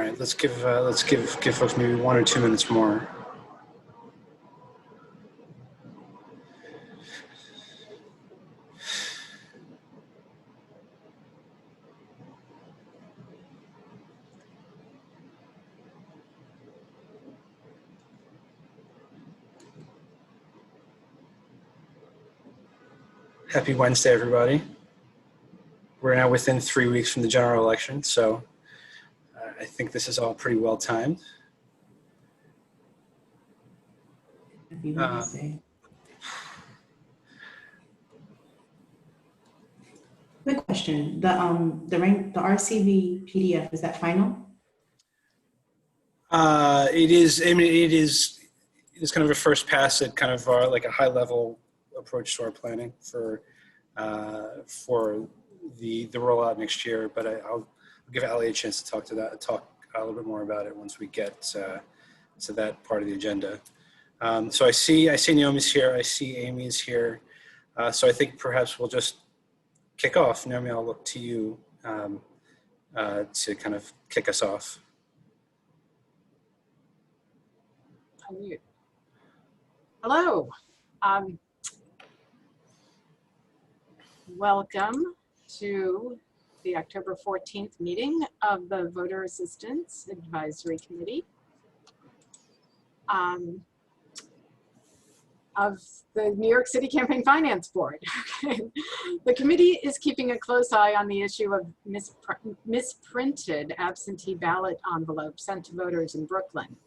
right, let's give folks maybe 1 or 2 minutes more. Happy Wednesday, everybody. We're now within 3 weeks from the general election, so I think this is all pretty well timed. Happy Wednesday. Quick question: the RCV PDF, is that final? It is. I mean, it is kind of a first pass at kind of like a high level approach to our planning for the rollout next year. But I'll give Ali a chance to talk a little bit more about it once we get to that part of the agenda. So I see Naomi's here. I see Amy's here. So I think perhaps we'll just kick off. Naomi, I'll look to you to kind of kick us off. Hello. Welcome to the October 14th meeting of the Voter Assistance Advisory Committee of the New York City Campaign Finance Board. The committee is keeping a close eye on the issue of misprinted absentee ballot envelopes sent to voters in Brooklyn.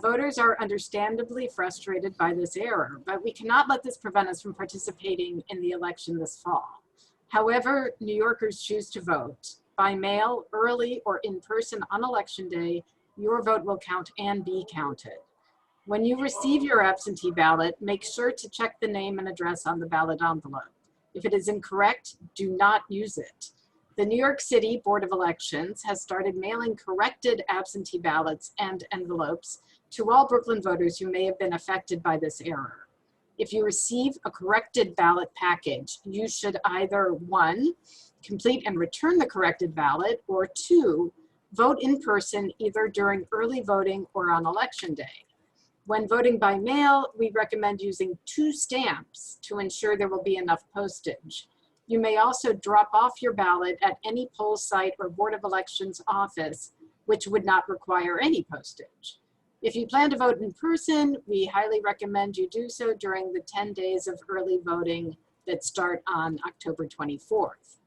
Voters are understandably frustrated by this error, but we cannot let this prevent us from participating in the election this fall. However New Yorkers choose to vote, by mail, early, or in person on election day, your vote will count and be counted. When you receive your absentee ballot, make sure to check the name and address on the ballot envelope. If it is incorrect, do not use it. The New York City Board of Elections has started mailing corrected absentee ballots and envelopes to all Brooklyn voters who may have been affected by this error. If you receive a corrected ballot package, you should either 1, complete and return the corrected ballot, or 2, vote in person either during early voting or on election day. When voting by mail, we recommend using 2 stamps to ensure there will be enough postage. You may also drop off your ballot at any poll site or Board of Elections office, which would not require any postage. If you plan to vote in person, we highly recommend you do so during the 10 days of early voting that start on October 24th.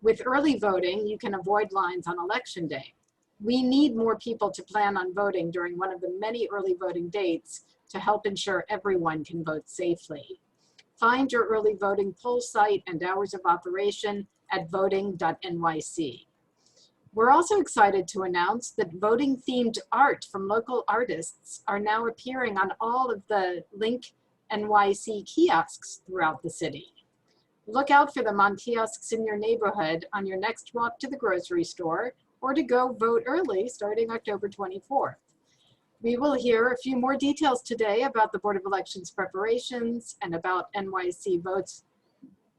With early voting, you can avoid lines on election day. We need more people to plan on voting during one of the many early voting dates to help ensure everyone can vote safely. Find your early voting poll site and hours of operation at voting.nyc. We're also excited to announce that voting-themed art from local artists are now appearing on all of the Link NYC kiosks throughout the city. Look out for them on kiosks in your neighborhood on your next walk to the grocery store or to go vote early starting October 24th. We will hear a few more details today about the Board of Elections preparations and about NYC Votes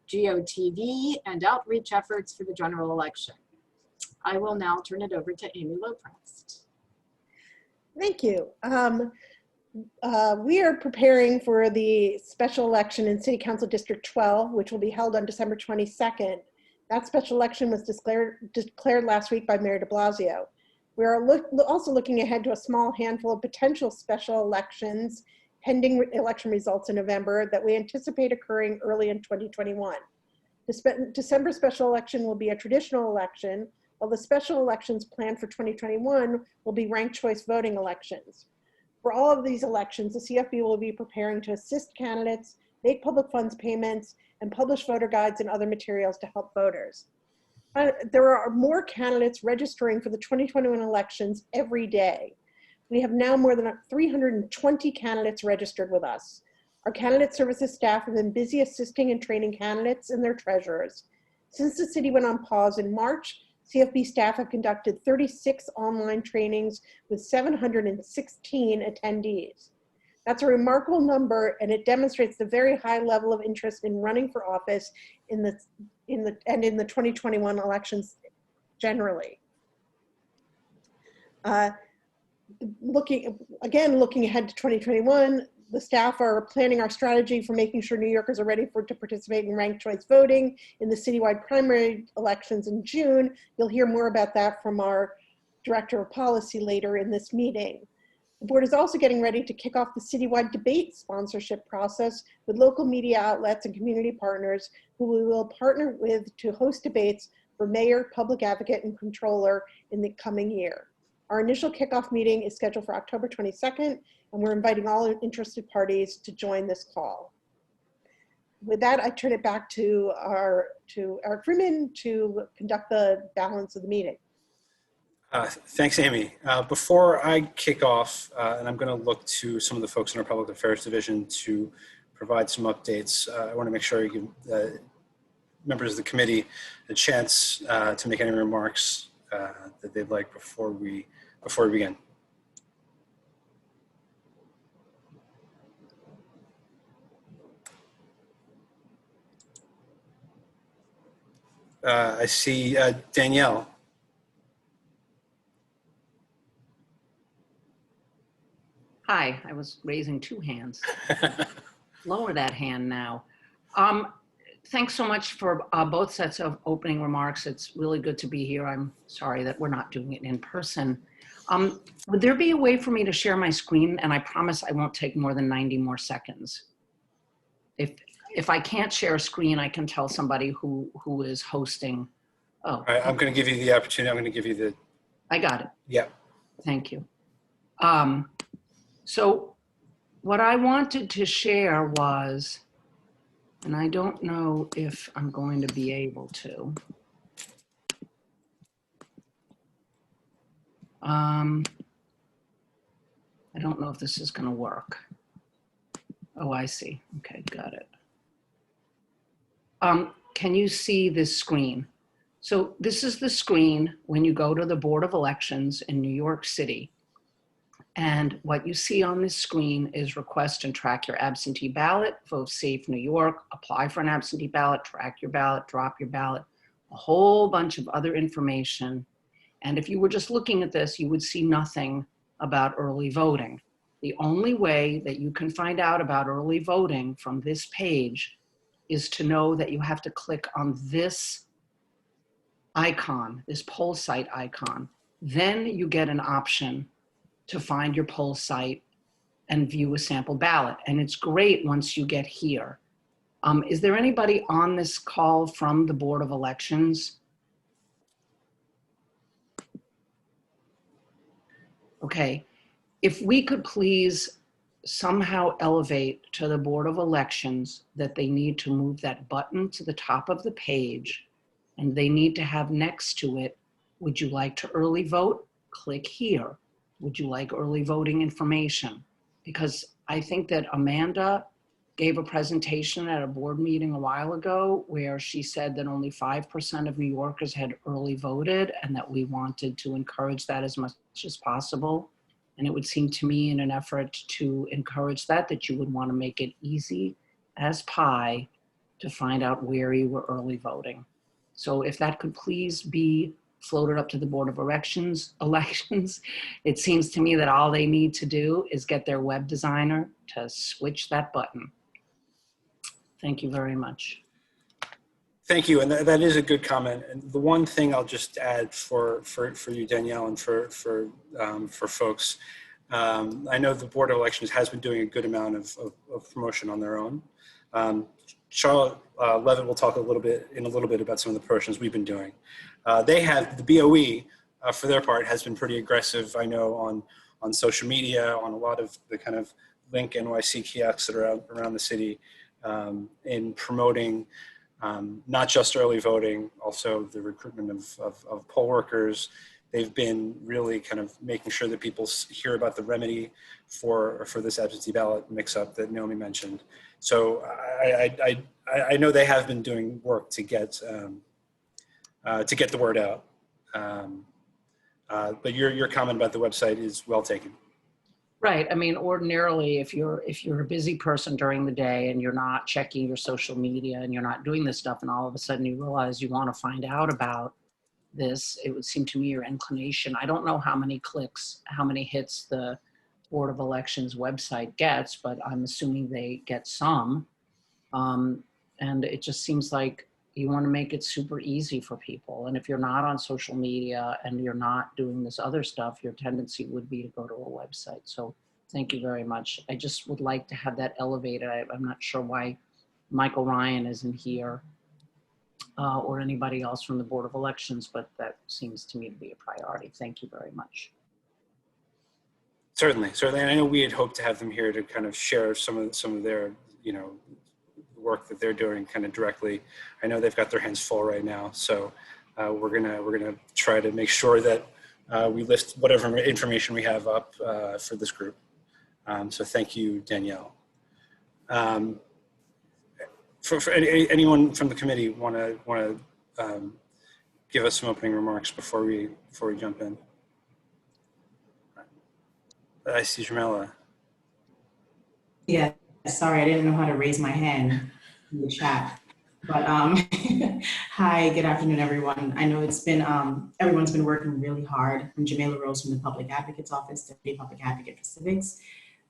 GOTV and outreach efforts for the general election. I will now turn it over to Amy Loprest. Thank you. We are preparing for the special election in City Council District 12, which will be held on December 22nd. That special election was declared last week by Mayor de Blasio. We are also looking ahead to a small handful of potential special elections pending election results in November that we anticipate occurring early in 2021. The December special election will be a traditional election, while the special elections planned for 2021 will be ranked choice voting elections. For all of these elections, the CFB will be preparing to assist candidates, make public funds payments, and publish voter guides and other materials to help voters. There are more candidates registering for the 2021 elections every day. We have now more than 320 candidates registered with us. Our candidate services staff have been busy assisting and training candidates and their treasurers. Since the city went on pause in March, CFB staff have conducted 36 online trainings with 716 attendees. That's a remarkable number, and it demonstrates the very high level of interest in running for office in the 2021 elections generally. Looking ahead to 2021, the staff are planning our strategy for making sure New Yorkers are ready to participate in ranked choice voting in the citywide primary elections in June. You'll hear more about that from our Director of Policy later in this meeting. The board is also getting ready to kick off the citywide debate sponsorship process with local media outlets and community partners who we will partner with to host debates for mayor, public advocate, and controller in the coming year. Our initial kickoff meeting is scheduled for October 22nd, and we're inviting all interested parties to join this call. With that, I turn it back to Eric Freeman to conduct the balance of the meeting. Thanks, Amy. Before I kick off, and I'm going to look to some of the folks in our Public Affairs Division to provide some updates, I want to make sure you give members of the committee a chance to make any remarks that they'd like before we begin. I see Danielle. Hi, I was raising two hands. Lower that hand now. Thanks so much for both sets of opening remarks. It's really good to be here. I'm sorry that we're not doing it in person. Would there be a way for me to share my screen? And I promise I won't take more than 90 more seconds. If I can't share a screen, I can tell somebody who is hosting. Oh, All right, I'm going to give you the opportunity. I'm going to give you the. I got it. Yeah. Thank you. So what I wanted to share was, and I don't know if I'm going to be able to. I don't know if this is going to work. Oh, I see. Okay, got it. Can you see this screen? So this is the screen when you go to the Board of Elections in New York City. And what you see on this screen is request and track your absentee ballot, Vote Safe New York, apply for an absentee ballot, track your ballot, drop your ballot, a whole bunch of other information. And if you were just looking at this, you would see nothing about early voting. The only way that you can find out about early voting from this page is to know that you have to click on this icon, this poll site icon. Then you get an option to find your poll site and view a sample ballot. And it's great once you get here. Is there anybody on this call from the Board of Elections? Okay, if we could please somehow elevate to the Board of Elections that they need to move that button to the top of the page, and they need to have next to it, would you like to early vote? Click here. Would you like early voting information? Because I think that Amanda gave a presentation at a board meeting a while ago where she said that only 5% of New Yorkers had early voted and that we wanted to encourage that as much as possible. And it would seem to me in an effort to encourage that you would want to make it easy as pie to find out where you were early voting. So if that could please be floated up to the Board of Elections, it seems to me that all they need to do is get their web designer to switch that button. Thank you very much. Thank you, and that is a good comment. And the one thing I'll just add for you, Danielle, and for folks, I know the Board of Elections has been doing a good amount of promotion on their own. Charlotte Levitt will talk in a little bit about some of the promotions we've been doing. They have the BOE for their part has been pretty aggressive. I know on social media, on a lot of the kind of link NYC kiosks that are around the city in promoting not just early voting, also the recruitment of poll workers. They've been really kind of making sure that people hear about the remedy for this absentee ballot mix-up that Naomi mentioned. So I know they have been doing work to get the word out. But your comment about the website is well taken. Right. I mean, ordinarily, if you're a busy person during the day and you're not checking your social media and you're not doing this stuff, and all of a sudden you realize you want to find out about this, it would seem to me your inclination. I don't know how many clicks, how many hits the Board of Elections website gets, but I'm assuming they get some. And it just seems like you want to make it super easy for people. And if you're not on social media and you're not doing this other stuff, your tendency would be to go to a website. So thank you very much. I just would like to have that elevated. I'm not sure why Michael Ryan isn't here or anybody else from the Board of Elections, but that seems to me to be a priority. Thank you very much. Certainly. And I know we had hoped to have them here to kind of share some of their, you know, work that they're doing kind of directly. I know they've got their hands full right now, so we're gonna try to make sure that we list whatever information we have up for this group. So thank you, Danielle. For anyone from the committee want to give us some opening remarks before we jump in? I see Jamila. Yeah, sorry, I didn't know how to raise my hand in the chat. But hi, good afternoon, everyone. I know it's been, everyone's been working really hard. I'm Jamila Rose from the Public Advocate's Office, Deputy Public Advocate for Civics.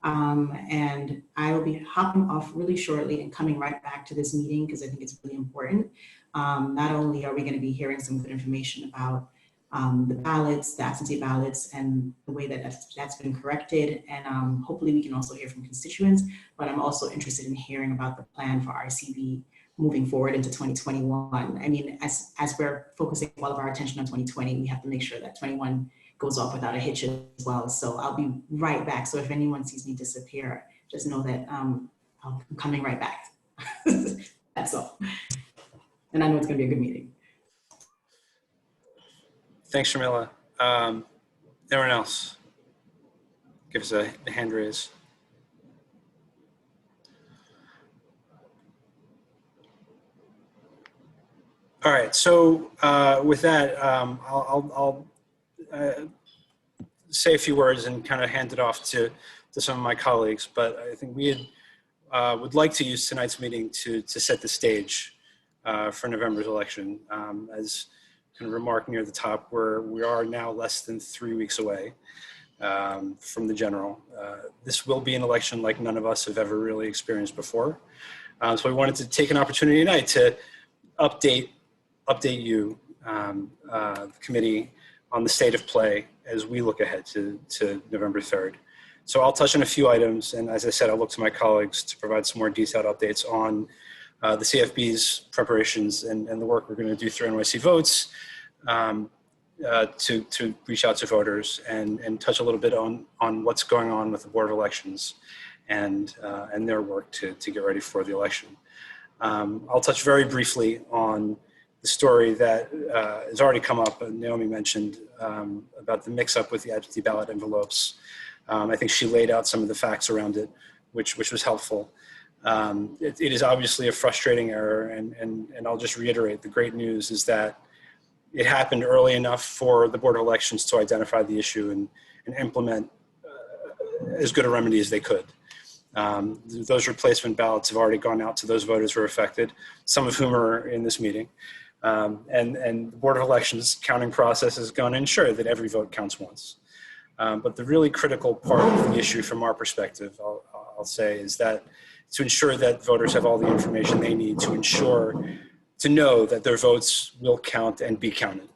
And I will be hopping off really shortly and coming right back to this meeting because I think it's really important. Not only are we going to be hearing some good information about the ballots, the absentee ballots, and the way that that's been corrected. And hopefully we can also hear from constituents, but I'm also interested in hearing about the plan for RCV moving forward into 2021. I mean, as we're focusing all of our attention on 2020, we have to make sure that 21 goes off without a hitch as well. So I'll be right back. So if anyone sees me disappear, just know that I'm coming right back. That's all. And I know it's gonna be a good meeting. Thanks, Jamila. Everyone else, give us a hand raise. All right, so with that, I'll say a few words and kind of hand it off to some of my colleagues, but I think we would like to use tonight's meeting to set the stage for November's election. As kind of remarked near the top, we are now less than 3 weeks away from the general. This will be an election like none of us have ever really experienced before. So we wanted to take an opportunity tonight to update you, the committee, on the state of play as we look ahead to November 3rd. So I'll touch on a few items, and as I said, I'll look to my colleagues to provide some more detailed updates on the CFB's preparations and the work we're going to do through NYC Votes to reach out to voters and touch a little bit on what's going on with the Board of Elections and their work to get ready for the election. I'll touch very briefly on the story that has already come up, Naomi mentioned, about the mix-up with the absentee ballot envelopes. I think she laid out some of the facts around it, which was helpful. It is obviously a frustrating error, and I'll just reiterate, the great news is that it happened early enough for the Board of Elections to identify the issue and implement as good a remedy as they could. Those replacement ballots have already gone out to those voters who are affected, some of whom are in this meeting. And the Board of Elections counting process is going to ensure that every vote counts once. But the really critical part of the issue from our perspective, I'll say, is that to ensure that voters have all the information they need to know that their votes will count and be counted.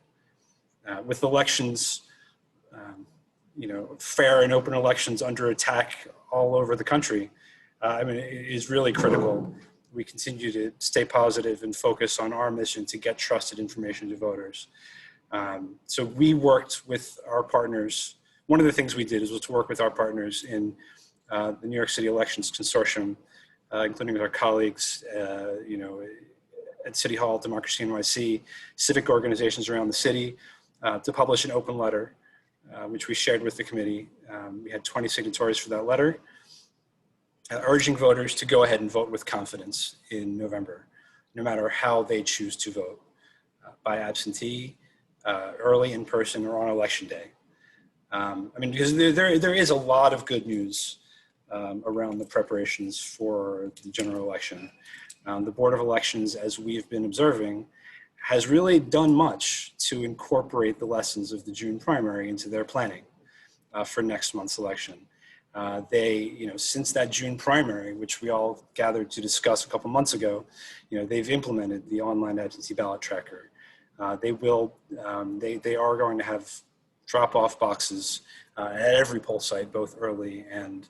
With elections, fair and open elections under attack all over the country, I mean, it is really critical we continue to stay positive and focus on our mission to get trusted information to voters. So we worked with our partners. One of the things we did was to work with our partners in the New York City Elections Consortium, including with our colleagues, at City Hall, Democracy NYC, civic organizations around the city, to publish an open letter, which we shared with the committee. We had 20 signatories for that letter, urging voters to go ahead and vote with confidence in November, no matter how they choose to vote, by absentee, early in person, or on election day. Because there is a lot of good news around the preparations for the general election. The Board of Elections, as we've been observing, has really done much to incorporate the lessons of the June primary into their planning for next month's election. Since that June primary, which we all gathered to discuss a couple months ago, they've implemented the online absentee ballot tracker. They are going to have drop-off boxes at every poll site, both early and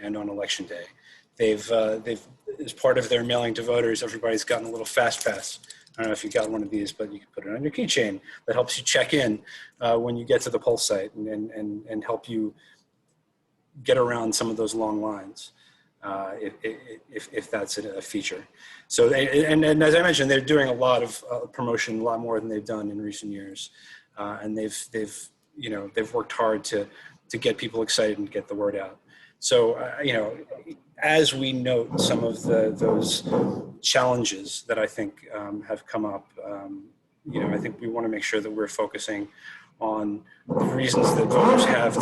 on election day. They've as part of their mailing to voters, everybody's gotten a little fast pass. I don't know if you got one of these, but you can put it on your keychain that helps you check in when you get to the poll site and help you get around some of those long lines if that's a feature. So, and as I mentioned, they're doing a lot of promotion, a lot more than they've done in recent years, and they've worked hard to get people excited and get the word out. So, as we note some of those challenges that I think have come up, I think we want to make sure that we're focusing on the reasons that voters have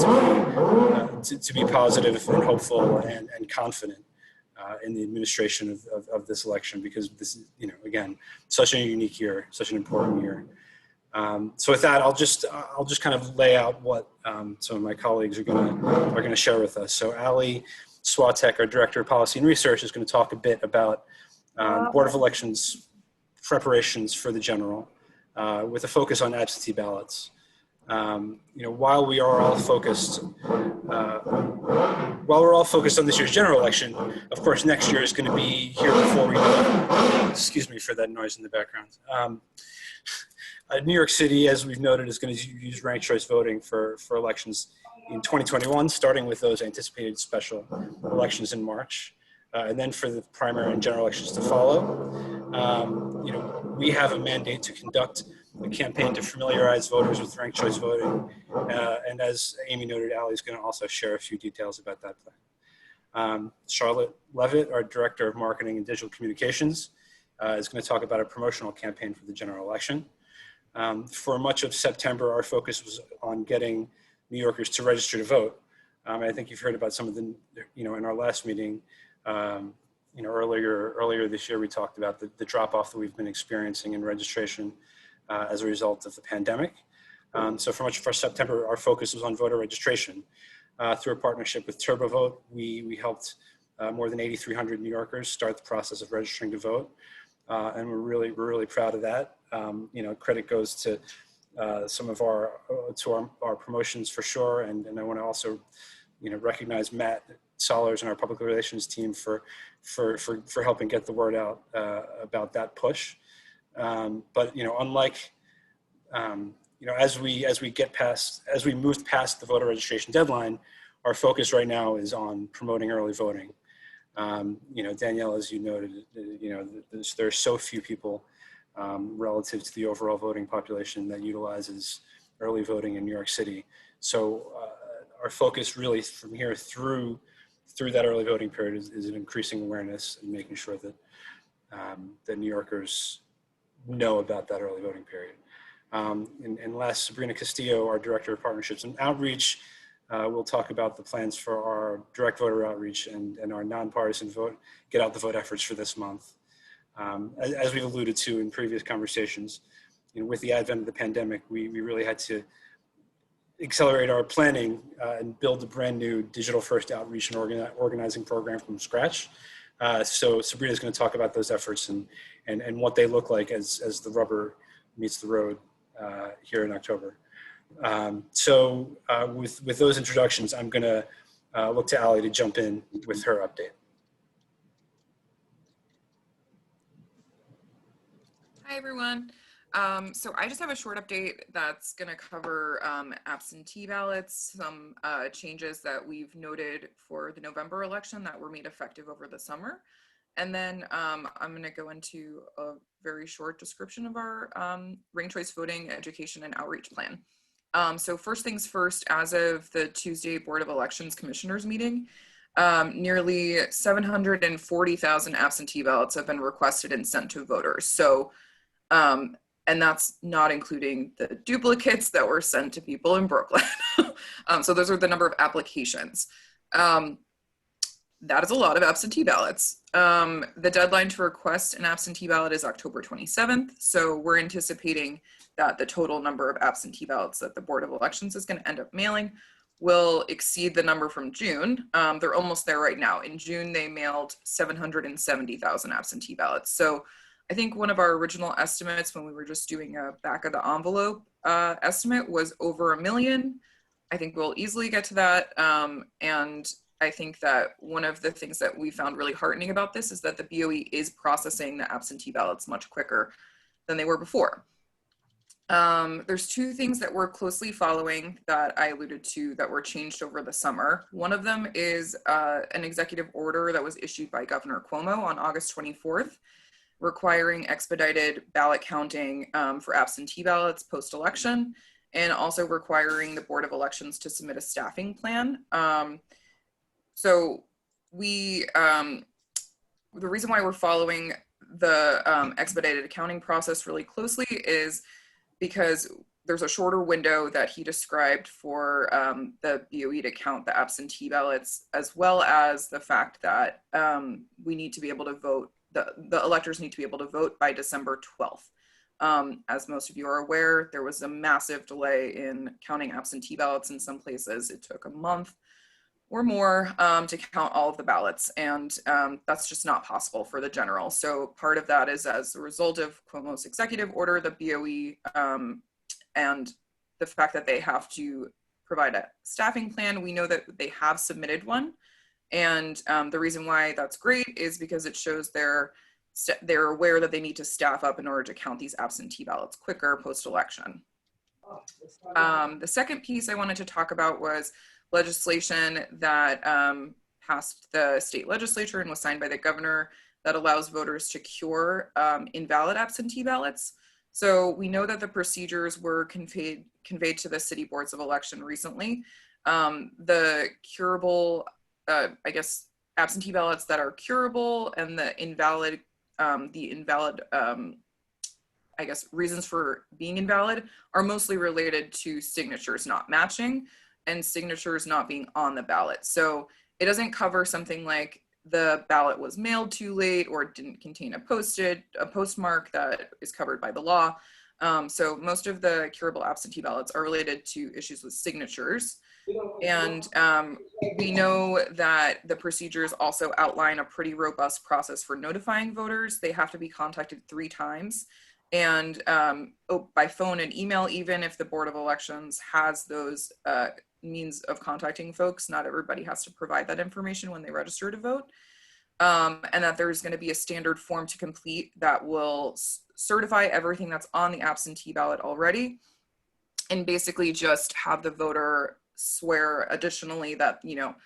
to be positive and hopeful and confident in the administration of this election, because this is, again, such a unique year, such an important year. So with that, I'll just kind of lay out what some of my colleagues are going to share with us. So Ali Swatek, our Director of Policy and Research, is going to talk a bit about Board of Elections preparations for the general, with a focus on absentee ballots. While we're all focused on this year's general election, of course, next year is going to be here before we know it. Excuse me for that noise in the background. New York City, as we've noted, is going to use ranked choice voting for elections in 2021, starting with those anticipated special elections in March, and then for the primary and general elections to follow. We have a mandate to conduct a campaign to familiarize voters with ranked choice voting, and as Amy noted, Ali is going to also share a few details about that plan. Charlotte Levitt, our Director of Marketing and Digital Communications, is going to talk about a promotional campaign for the general election. For much of September, our focus was on getting New Yorkers to register to vote. I think you've heard about some of the, in our last meeting, earlier this year, we talked about the drop-off that we've been experiencing in registration as a result of the pandemic. So for much of our September, our focus was on voter registration. Through a partnership with TurboVote, we helped more than 8,300 New Yorkers start the process of registering to vote. And we're really proud of that. Credit goes to some of our promotions for sure, and I want to also recognize Matt Solers and our public relations team for helping get the word out about that push. But unlike as we moved past the voter registration deadline, our focus right now is on promoting early voting. Danielle, as you noted, there's so few people relative to the overall voting population that utilizes early voting in New York City. So our focus really from here through that early voting period is an increasing awareness and making sure that that New Yorkers know about that early voting period. And last, Sabrina Castillo, our Director of Partnerships and Outreach, we'll talk about the plans for our direct voter outreach and our nonpartisan get out the vote efforts for this month. As we've alluded to in previous conversations, with the advent of the pandemic, we really had to accelerate our planning and build a brand new digital first outreach and organizing program from scratch. So Sabrina is going to talk about those efforts and what they look like as the rubber meets the road here in October. So with those introductions, I'm going to look to Ali to jump in with her update. Hi, everyone. So I just have a short update that's going to cover absentee ballots, some changes that we've noted for the November election that were made effective over the summer. And then I'm going to go into a very short description of our ranked choice voting education and outreach plan. So first things first, as of the Tuesday Board of Elections Commissioners meeting, nearly 740,000 absentee ballots have been requested and sent to voters. So, and that's not including the duplicates that were sent to people in Brooklyn. So those are the number of applications. that is a lot of absentee ballots. The deadline to request an absentee ballot is October 27th. So we're anticipating that the total number of absentee ballots that the Board of Elections is going to end up mailing will exceed the number from June. They're almost there right now. In June, they mailed 770,000 absentee ballots. So I think one of our original estimates when we were just doing a back of the envelope estimate was over 1 million. I think we'll easily get to that. And I think that one of the things that we found really heartening about this is that the BOE is processing the absentee ballots much quicker than they were before. There's two things that we're closely following that I alluded to that were changed over the summer. One of them is an executive order that was issued by Governor Cuomo on August 24th, requiring expedited ballot counting for absentee ballots post-election, and also requiring the Board of Elections to submit a staffing plan. So the reason why we're following the expedited accounting process really closely is because there's a shorter window that he described for the BOE to count the absentee ballots, as well as the fact that we need to be able to vote, the electors need to be able to vote by December 12th. As most of you are aware, there was a massive delay in counting absentee ballots in some places. It took a month or more to count all of the ballots, and that's just not possible for the general. So part of that is as a result of Cuomo's executive order, the BOE and the fact that they have to provide a staffing plan. We know that they have submitted one, and the reason why that's great is because it shows they're aware that they need to staff up in order to count these absentee ballots quicker post-election. The second piece I wanted to talk about was legislation that passed the state legislature and was signed by the governor that allows voters to cure invalid absentee ballots. So we know that the procedures were conveyed to the city boards of election recently. The curable, I guess, absentee ballots that are curable and the invalid, I guess, reasons for being invalid are mostly related to signatures not matching and signatures not being on the ballot. So it doesn't cover something like the ballot was mailed too late or didn't contain a postmark that is covered by the law. So most of the curable absentee ballots are related to issues with signatures. And we know that the procedures also outline a pretty robust process for notifying voters. They have to be contacted 3 times. And by phone and email, even if the Board of Elections has those means of contacting folks, not everybody has to provide that information when they register to vote. And that there's going to be a standard form to complete that will certify everything that's on the absentee ballot already, and basically just have the voter swear additionally that, you know,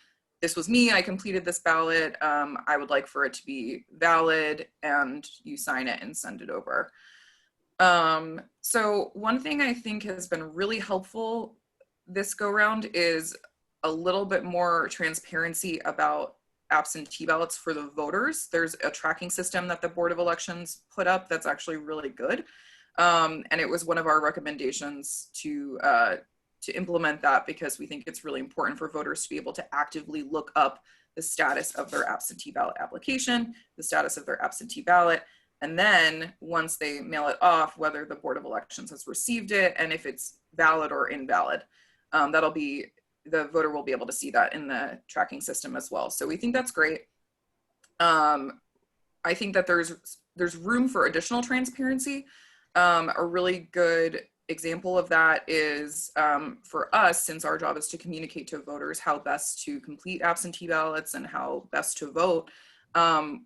this was me, I completed this ballot, I would like for it to be valid, and you sign it and send it over. So one thing I think has been really helpful this go round is a little bit more transparency about absentee ballots for the voters. There's a tracking system that the Board of Elections put up that's actually really good. And it was one of our recommendations to implement that because we think it's really important for voters to be able to actively look up the status of their absentee ballot application, the status of their absentee ballot, and then once they mail it off, whether the Board of Elections has received it and if it's valid or invalid. That'll be, the voter will be able to see that in the tracking system as well. So we think that's great. I think that there's room for additional transparency. A really good example of that is for us, since our job is to communicate to voters how best to complete absentee ballots and how best to vote.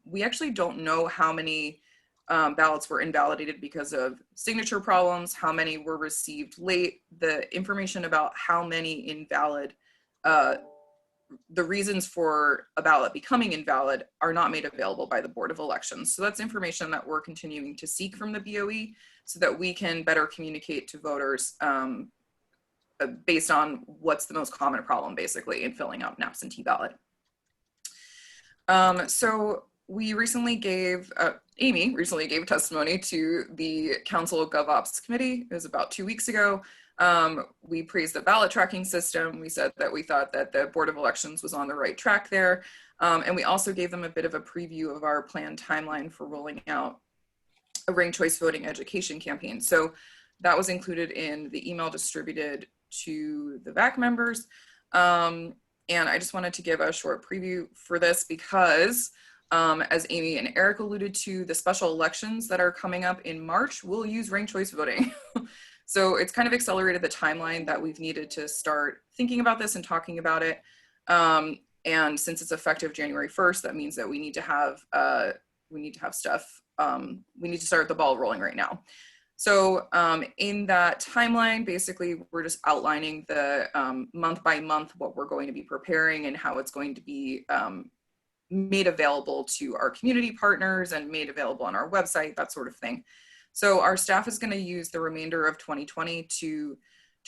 We actually don't know how many ballots were invalidated because of signature problems, how many were received late, the information about how many invalid, the reasons for a ballot becoming invalid are not made available by the Board of Elections. So that's information that we're continuing to seek from the BOE so that we can better communicate to voters based on what's the most common problem basically in filling out an absentee ballot. So we recently gave, Amy recently gave testimony to the Council GovOps Committee. It was about 2 weeks ago. We praised the ballot tracking system. We said that we thought that the Board of Elections was on the right track there. And we also gave them a bit of a preview of our planned timeline for rolling out a ranked choice voting education campaign. So that was included in the email distributed to the VAAC members. And I just wanted to give a short preview for this because as Amy and Eric alluded to, the special elections that are coming up in March will use ranked choice voting. So it's kind of accelerated the timeline that we've needed to start thinking about this and talking about it. And since it's effective January 1st, that means that we need to have stuff. We need to start the ball rolling right now. So in that timeline, basically, we're just outlining the month by month what we're going to be preparing and how it's going to be made available to our community partners and made available on our website, that sort of thing. So our staff is going to use the remainder of 2020 to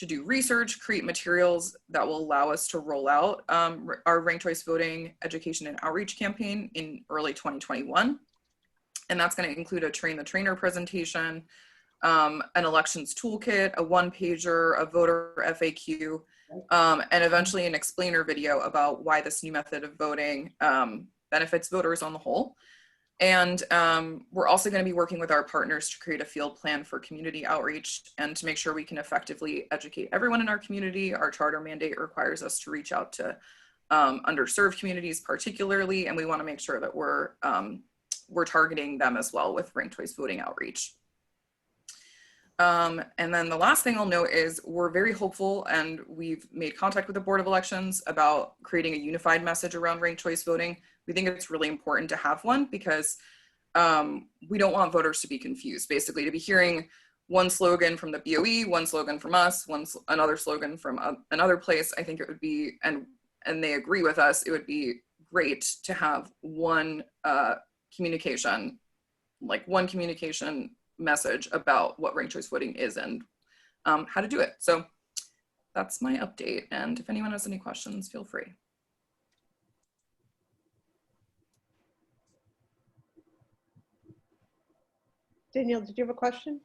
do research, create materials that will allow us to roll out our ranked choice voting education and outreach campaign in early 2021. And that's going to include a train the trainer presentation, an elections toolkit, a one-pager, a voter FAQ, and eventually an explainer video about why this new method of voting benefits voters on the whole. And we're also going to be working with our partners to create a field plan for community outreach and to make sure we can effectively educate everyone in our community. Our charter mandate requires us to reach out to underserved communities particularly, and we want to make sure that we're targeting them as well with ranked choice voting outreach. And then the last thing I'll note is we're very hopeful, and we've made contact with the Board of Elections about creating a unified message around ranked choice voting. We think it's really important to have one because we don't want voters to be confused, basically to be hearing one slogan from the BOE, one slogan from us, another slogan from another place. I think it would be, and they agree with us, it would be great to have one communication message about what ranked choice voting is and how to do it. So that's my update. And if anyone has any questions, feel free. Danielle, did you have a question?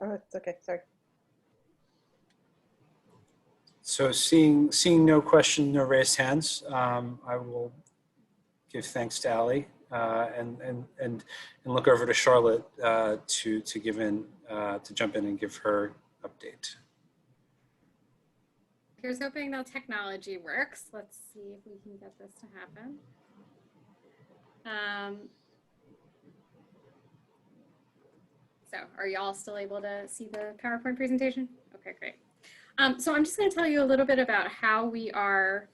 Oh, it's okay, sorry. So seeing no question, no raised hands, I will give thanks to Ali and look over to Charlotte to jump in and give her update. Here's hoping the technology works. Let's see if we can get this to happen. So are y'all still able to see the PowerPoint presentation? Okay, great. So I'm just going to tell you a little bit about how we are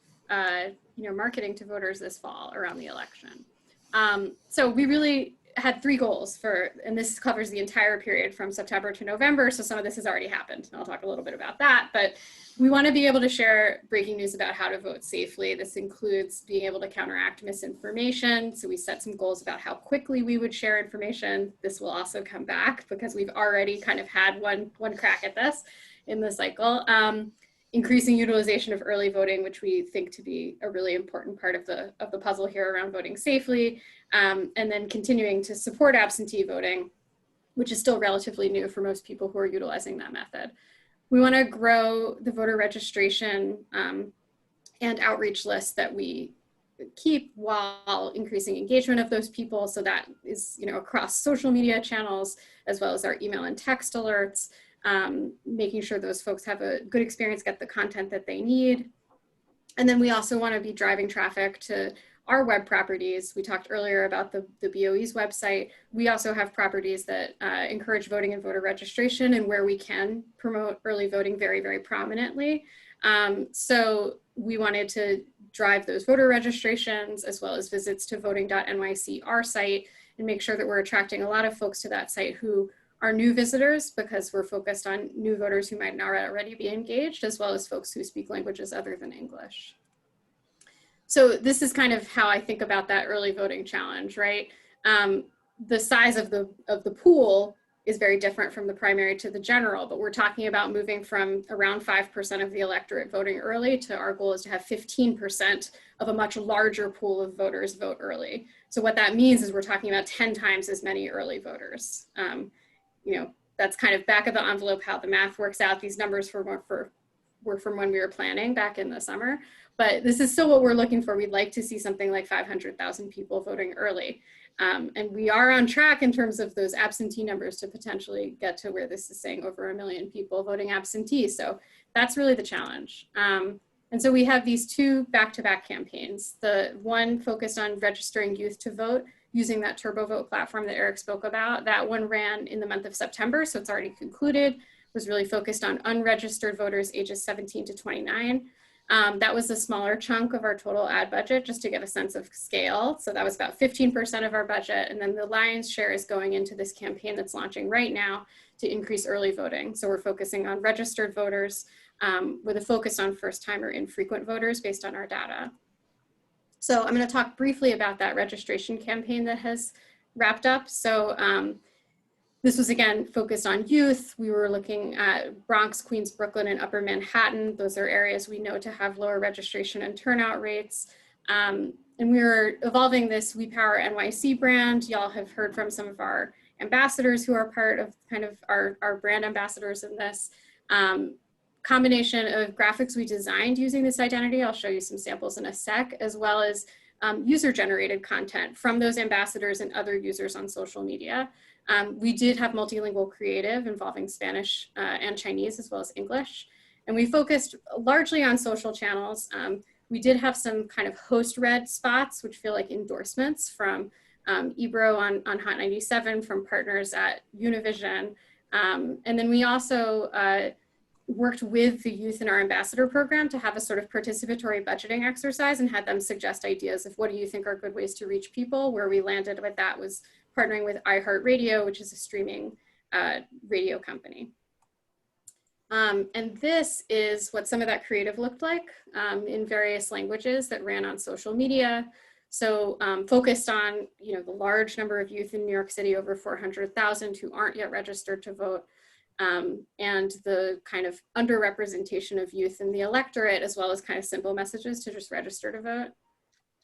marketing to voters this fall around the election. So we really had 3 goals and this covers the entire period from September to November. So some of this has already happened, and I'll talk a little bit about that, but we want to be able to share breaking news about how to vote safely. This includes being able to counteract misinformation. So we set some goals about how quickly we would share information. This will also come back because we've already kind of had one crack at this in the cycle. Increasing utilization of early voting, which we think to be a really important part of the puzzle here around voting safely, and then continuing to support absentee voting, which is still relatively new for most people who are utilizing that method. We want to grow the voter registration and outreach lists that we keep while increasing engagement of those people. So that is, across social media channels, as well as our email and text alerts. Making sure those folks have a good experience, get the content that they need. And then we also want to be driving traffic to our web properties. We talked earlier about the BOE's website. We also have properties that encourage voting and voter registration, and where we can promote early voting very, very prominently. So we wanted to drive those voter registrations as well as visits to voting.nyc, our site, and make sure that we're attracting a lot of folks to that site who are new visitors, because we're focused on new voters who might not already be engaged, as well as folks who speak languages other than English. So this is kind of how I think about that early voting challenge, right? The size of the pool is very different from the primary to the general, but we're talking about moving from around 5% of the electorate voting early to our goal is to have 15% of a much larger pool of voters vote early. So what that means is we're talking about 10 times as many early voters. That's kind of back of the envelope how the math works out. These numbers for were from when we were planning back in the summer, but this is still what we're looking for. We'd like to see something like 500,000 people voting early. And we are on track in terms of those absentee numbers to potentially get to where this is saying over 1 million people voting absentee. So that's really the challenge. And so we have these two back-to-back campaigns. The one focused on registering youth to vote using that TurboVote platform that Eric spoke about. That one ran in the month of September, so it's already concluded. It was really focused on unregistered voters ages 17 to 29. That was a smaller chunk of our total ad budget, just to get a sense of scale. So that was about 15% of our budget. And then the lion's share is going into this campaign that's launching right now to increase early voting. So we're focusing on registered voters with a focus on first-time or infrequent voters based on our data. So I'm going to talk briefly about that registration campaign that has wrapped up. So this was, again, focused on youth. We were looking at Bronx, Queens, Brooklyn, and Upper Manhattan. Those are areas we know to have lower registration and turnout rates. And we were evolving this We Power NYC brand. Y'all have heard from some of our ambassadors who are part of kind of our brand ambassadors in this. Combination of graphics we designed using this identity. I'll show you some samples in a sec, as well as user-generated content from those ambassadors and other users on social media. We did have multilingual creative involving Spanish and Chinese, as well as English. And we focused largely on social channels. We did have some kind of host-read spots, which feel like endorsements from Ebro on Hot 97, from partners at Univision. And then we also worked with the youth in our ambassador program to have a sort of participatory budgeting exercise and had them suggest ideas of what do you think are good ways to reach people. Where we landed with that was partnering with iHeartRadio, which is a streaming radio company. And this is what some of that creative looked like in various languages that ran on social media. So focused on, the large number of youth in New York City, over 400,000 who aren't yet registered to vote. And the kind of underrepresentation of youth in the electorate, as well as kind of simple messages to just register to vote.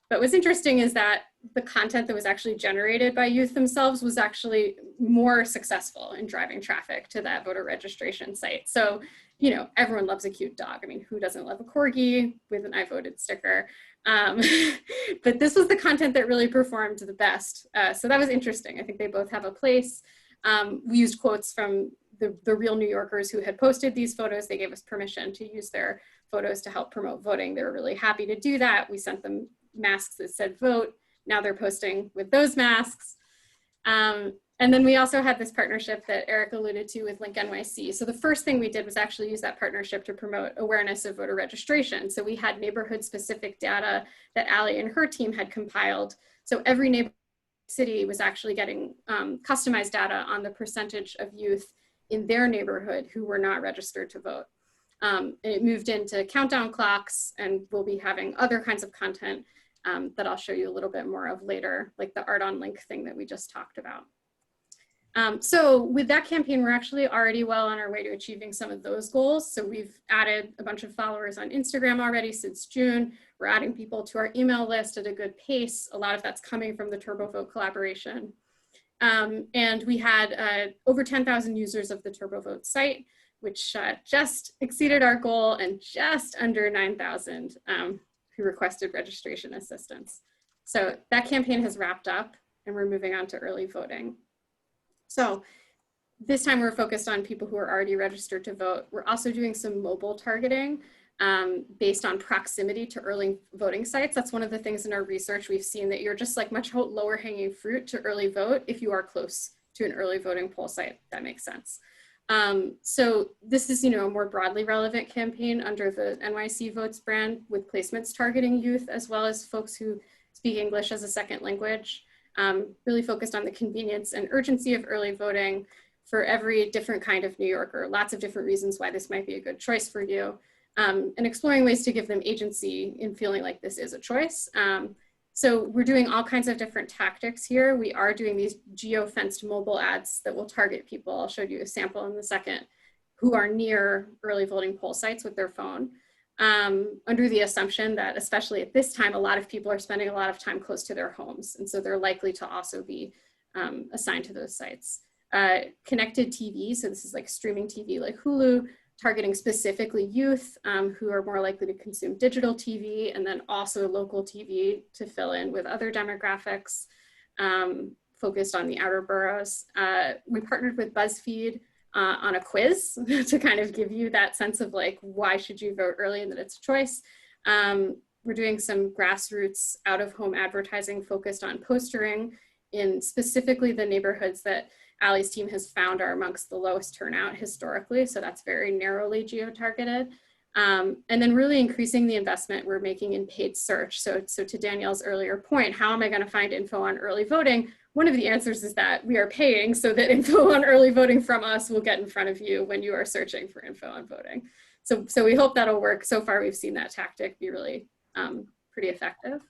But what's interesting is that the content that was actually generated by youth themselves was actually more successful in driving traffic to that voter registration site. So, everyone loves a cute dog. I mean, who doesn't love a corgi with an I voted sticker? But this was the content that really performed the best. So that was interesting. I think they both have a place. We used quotes from the real New Yorkers who had posted these photos. They gave us permission to use their photos to help promote voting. They were really happy to do that. We sent them masks that said vote. Now they're posting with those masks. And then we also had this partnership that Eric alluded to with Link NYC. So the first thing we did was actually use that partnership to promote awareness of voter registration. So we had neighborhood specific data that Allie and her team had compiled. So every neighborhood city was actually getting customized data on the percentage of youth in their neighborhood who were not registered to vote. And it moved into countdown clocks, and we'll be having other kinds of content that I'll show you a little bit more of later, like the art on link thing that we just talked about. So with that campaign, we're actually already well on our way to achieving some of those goals. So we've added a bunch of followers on Instagram already since June. We're adding people to our email list at a good pace. A lot of that's coming from the TurboVote collaboration. And we had over 10,000 users of the TurboVote site, which just exceeded our goal, and just under 9,000 who requested registration assistance. So that campaign has wrapped up, and we're moving on to early voting. So this time we're focused on people who are already registered to vote. We're also doing some mobile targeting based on proximity to early voting sites. That's one of the things in our research we've seen, that you're just like much lower hanging fruit to early vote if you are close to an early voting poll site. That makes sense. So this is, a more broadly relevant campaign under the NYC Votes brand, with placements targeting youth as well as folks who speak English as a second language. Really focused on the convenience and urgency of early voting for every different kind of New Yorker. Lots of different reasons why this might be a good choice for you. And exploring ways to give them agency in feeling like this is a choice. So we're doing all kinds of different tactics here. We are doing these geo-fenced mobile ads that will target people. I'll show you a sample in a second, who are near early voting poll sites with their phone. Under the assumption that, especially at this time, a lot of people are spending a lot of time close to their homes. And so they're likely to also be assigned to those sites. Connected TV, so this is like streaming TV like Hulu, targeting specifically youth who are more likely to consume digital TV, and then also local TV to fill in with other demographics focused on the outer boroughs. We partnered with BuzzFeed on a quiz to kind of give you that sense of like, why should you vote early and that it's a choice. We're doing some grassroots out-of-home advertising focused on postering in specifically the neighborhoods that Allie's team has found are amongst the lowest turnout historically. So that's very narrowly geo-targeted. And then really increasing the investment we're making in paid search. So to Danielle's earlier point, how am I going to find info on early voting? One of the answers is that we are paying so that info on early voting from us will get in front of you when you are searching for info on voting. So we hope that'll work. So far, we've seen that tactic be really pretty effective.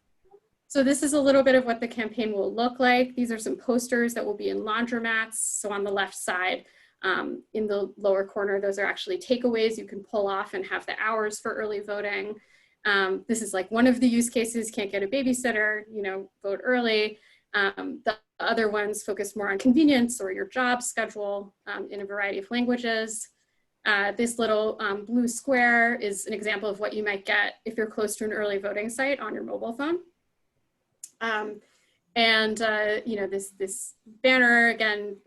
So this is a little bit of what the campaign will look like. These are some posters that will be in laundromats. So on the left side, in the lower corner, those are actually takeaways you can pull off and have the hours for early voting. This is like one of the use cases, can't get a babysitter, you know, vote early. The other ones focus more on convenience or your job schedule in a variety of languages. This little blue square is an example of what you might get if you're close to an early voting site on your mobile phone. You know, this banner, again,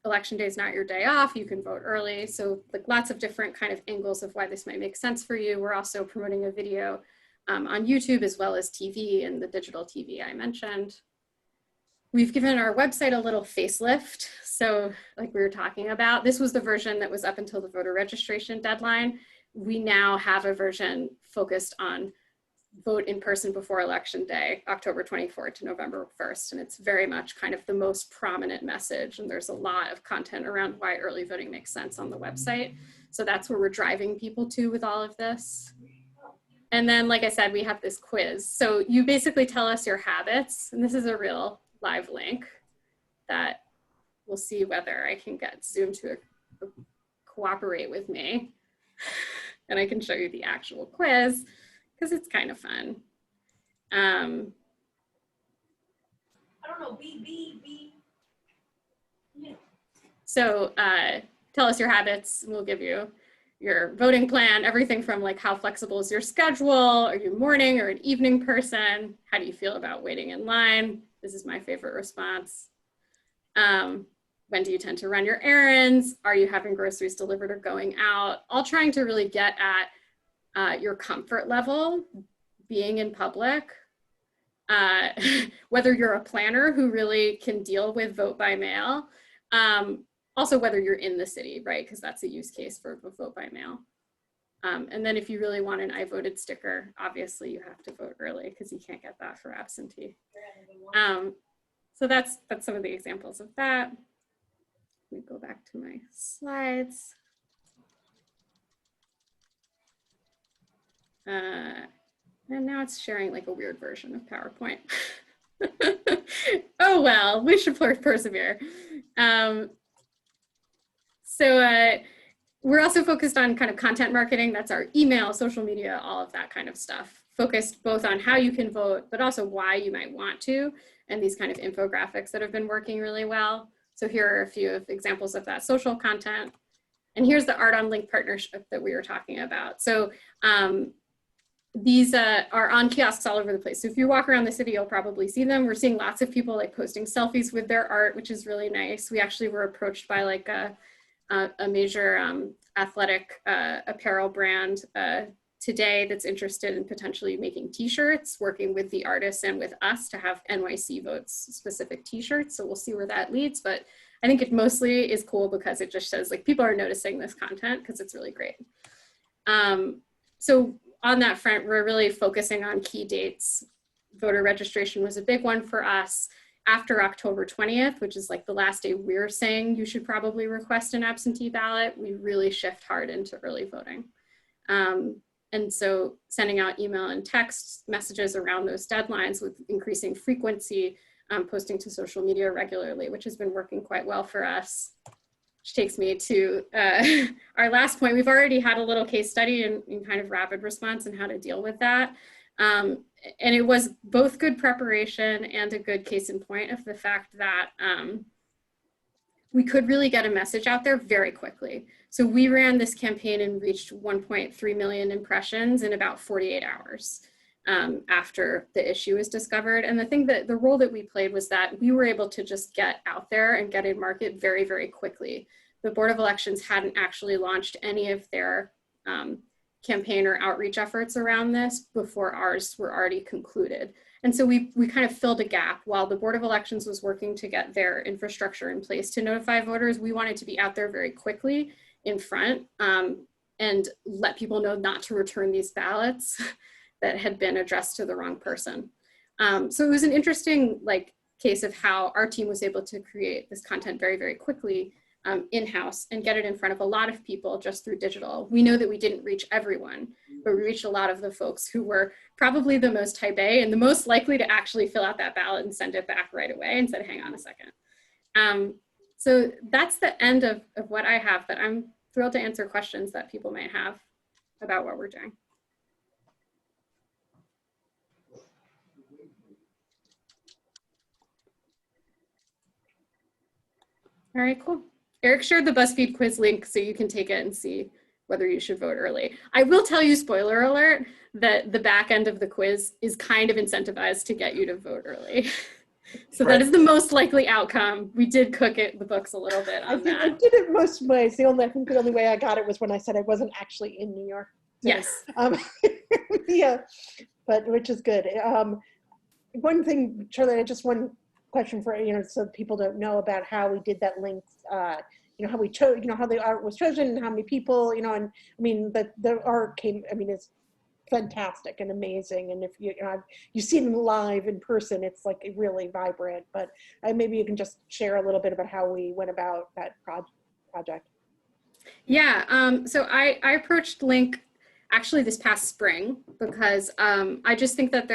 election day is not your day off, you can vote early. So like lots of different kind of angles of why this might make sense for you. We're also promoting a video on YouTube as well as TV and the digital TV I mentioned. We've given our website a little facelift. So like we were talking about, this was the version that was up until the voter registration deadline. We now have a version focused on vote in person before election day, October 24th to November 1st. And it's very much kind of the most prominent message. And there's a lot of content around why early voting makes sense on the website. So that's where we're driving people to with all of this. And then, like I said, we have this quiz. So you basically tell us your habits. And this is a real live link that we'll see whether I can get Zoom to cooperate with me. And I can show you the actual quiz because it's kind of fun. I don't know, yeah. So tell us your habits and we'll give you your voting plan, everything from like how flexible is your schedule? Are you a morning or an evening person? How do you feel about waiting in line? This is my favorite response. When do you tend to run your errands? Are you having groceries delivered or going out? All trying to really get at your comfort level, being in public, whether you're a planner who really can deal with vote by mail, also whether you're in the city, right? Because that's a use case for vote by mail. And then if you really want an I voted sticker, obviously you have to vote early because you can't get that for absentee. So that's some of the examples of that. Let me go back to my slides. And now it's sharing like a weird version of PowerPoint. Oh well, we should persevere. We're also focused on kind of content marketing. That's our email, social media, all of that kind of stuff. Focused both on how you can vote, but also why you might want to, and these kind of infographics that have been working really well. So here are a few of examples of that social content. And here's the Art on Link partnership that we were talking about. So these are on kiosks all over the place. So if you walk around the city, you'll probably see them. We're seeing lots of people like posting selfies with their art, which is really nice. We actually were approached by like a major athletic apparel brand today that's interested in potentially making t-shirts, working with the artists and with us to have NYC Votes specific t-shirts. So we'll see where that leads. But I think it mostly is cool because it just says like people are noticing this content because it's really great. So on that front, we're really focusing on key dates. Voter registration was a big one for us. After October 20th, which is like the last day we're saying you should probably request an absentee ballot, we really shift hard into early voting. And so sending out email and text messages around those deadlines with increasing frequency, posting to social media regularly, which has been working quite well for us. Which takes me to our last point. We've already had a little case study in kind of rapid response and how to deal with that. And it was both good preparation and a good case in point of the fact that we could really get a message out there very quickly. So we ran this campaign and reached 1.3 million impressions in about 48 hours after the issue was discovered. And the role that we played was that we were able to just get out there and get in market very, very quickly. The Board of Elections hadn't actually launched any of their campaign or outreach efforts around this before ours were already concluded. And so we kind of filled a gap. While the Board of Elections was working to get their infrastructure in place to notify voters, we wanted to be out there very quickly in front and let people know not to return these ballots that had been addressed to the wrong person. So it was an interesting case of how our team was able to create this content very, very quickly in-house and get it in front of a lot of people just through digital. We know that we didn't reach everyone, but we reached a lot of the folks who were probably the most type A and the most likely to actually fill out that ballot and send it back right away and said, hang on a second. So that's the end of what I have, but I'm thrilled to answer questions that people might have about what we're doing. All right, cool. Eric shared the BuzzFeed quiz link so you can take it and see whether you should vote early. I will tell you, spoiler alert, that the back end of the quiz is kind of incentivized to get you to vote early. So that is the most likely outcome. We did cook the books a little bit on that. I did it most ways. I think the only way I got it was when I said I wasn't actually in New York. So, yes. Yeah, but which is good. One thing, Charlotte, just one question for, so people don't know about how we did that link, how we chose, how the art was chosen and how many people, and I mean, the art came, it's fantastic and amazing. And if you see them live in person, it's like really vibrant, but maybe you can just share a little bit about how we went about that project. Yeah, so I approached Link actually this past spring because I just think that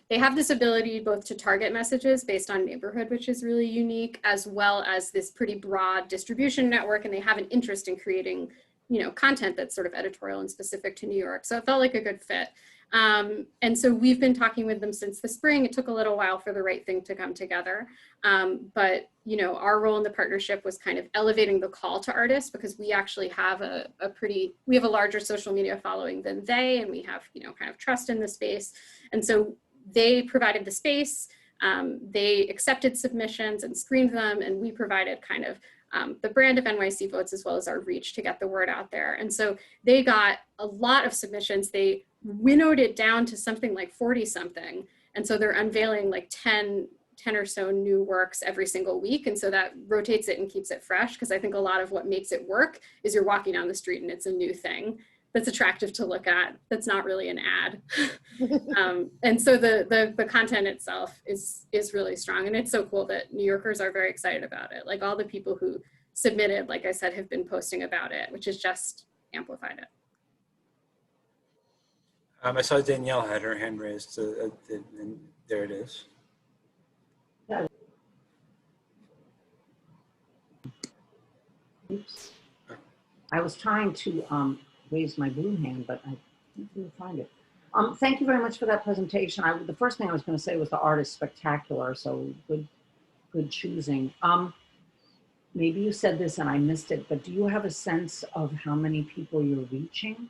they have this ability both to target messages based on neighborhood, which is really unique, as well as this pretty broad distribution network, and they have an interest in creating content that's sort of editorial and specific to New York. So it felt like a good fit. And so we've been talking with them since the spring. It took a little while for the right thing to come together. But our role in the partnership was kind of elevating the call to artists, because we actually have we have a larger social media following than they, and we have, kind of trust in the space. And so they provided the space, they accepted submissions and screened them, and we provided kind of the brand of NYC Votes as well as our reach to get the word out there. And so they got a lot of submissions. They winnowed it down to something like 40 something. And so they're unveiling like 10 or so new works every single week. And so that rotates it and keeps it fresh, because I think a lot of what makes it work is you're walking down the street and it's a new thing that's attractive to look at, that's not really an ad. And so the content itself is really strong. And it's so cool that New Yorkers are very excited about it. Like all the people who submitted, like I said, have been posting about it, which has just amplified it. I saw Danielle had her hand raised, and there it is. Oops. I was trying to raise my blue hand, but I couldn't find it. Thank you very much for that presentation. The first thing I was going to say was the art is spectacular, so good choosing. Maybe you said this and I missed it, but do you have a sense of how many people you're reaching,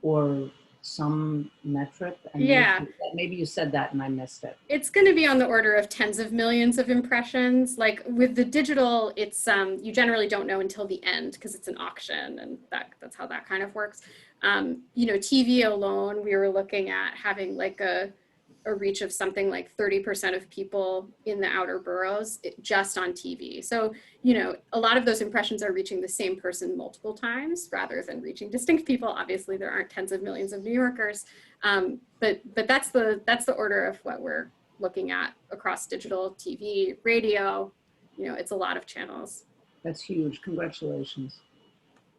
or some metric? And yeah. Maybe you said that and I missed it. It's going to be on the order of tens of millions of impressions. Like with the digital, it's you generally don't know until the end because it's an auction, and that's how that kind of works. TV alone, we were looking at having like a reach of something like 30% of people in the outer boroughs just on TV. So, a lot of those impressions are reaching the same person multiple times rather than reaching distinct people. Obviously, there aren't tens of millions of New Yorkers, but that's the order of what we're looking at across digital, TV, radio. It's a lot of channels. That's huge. Congratulations.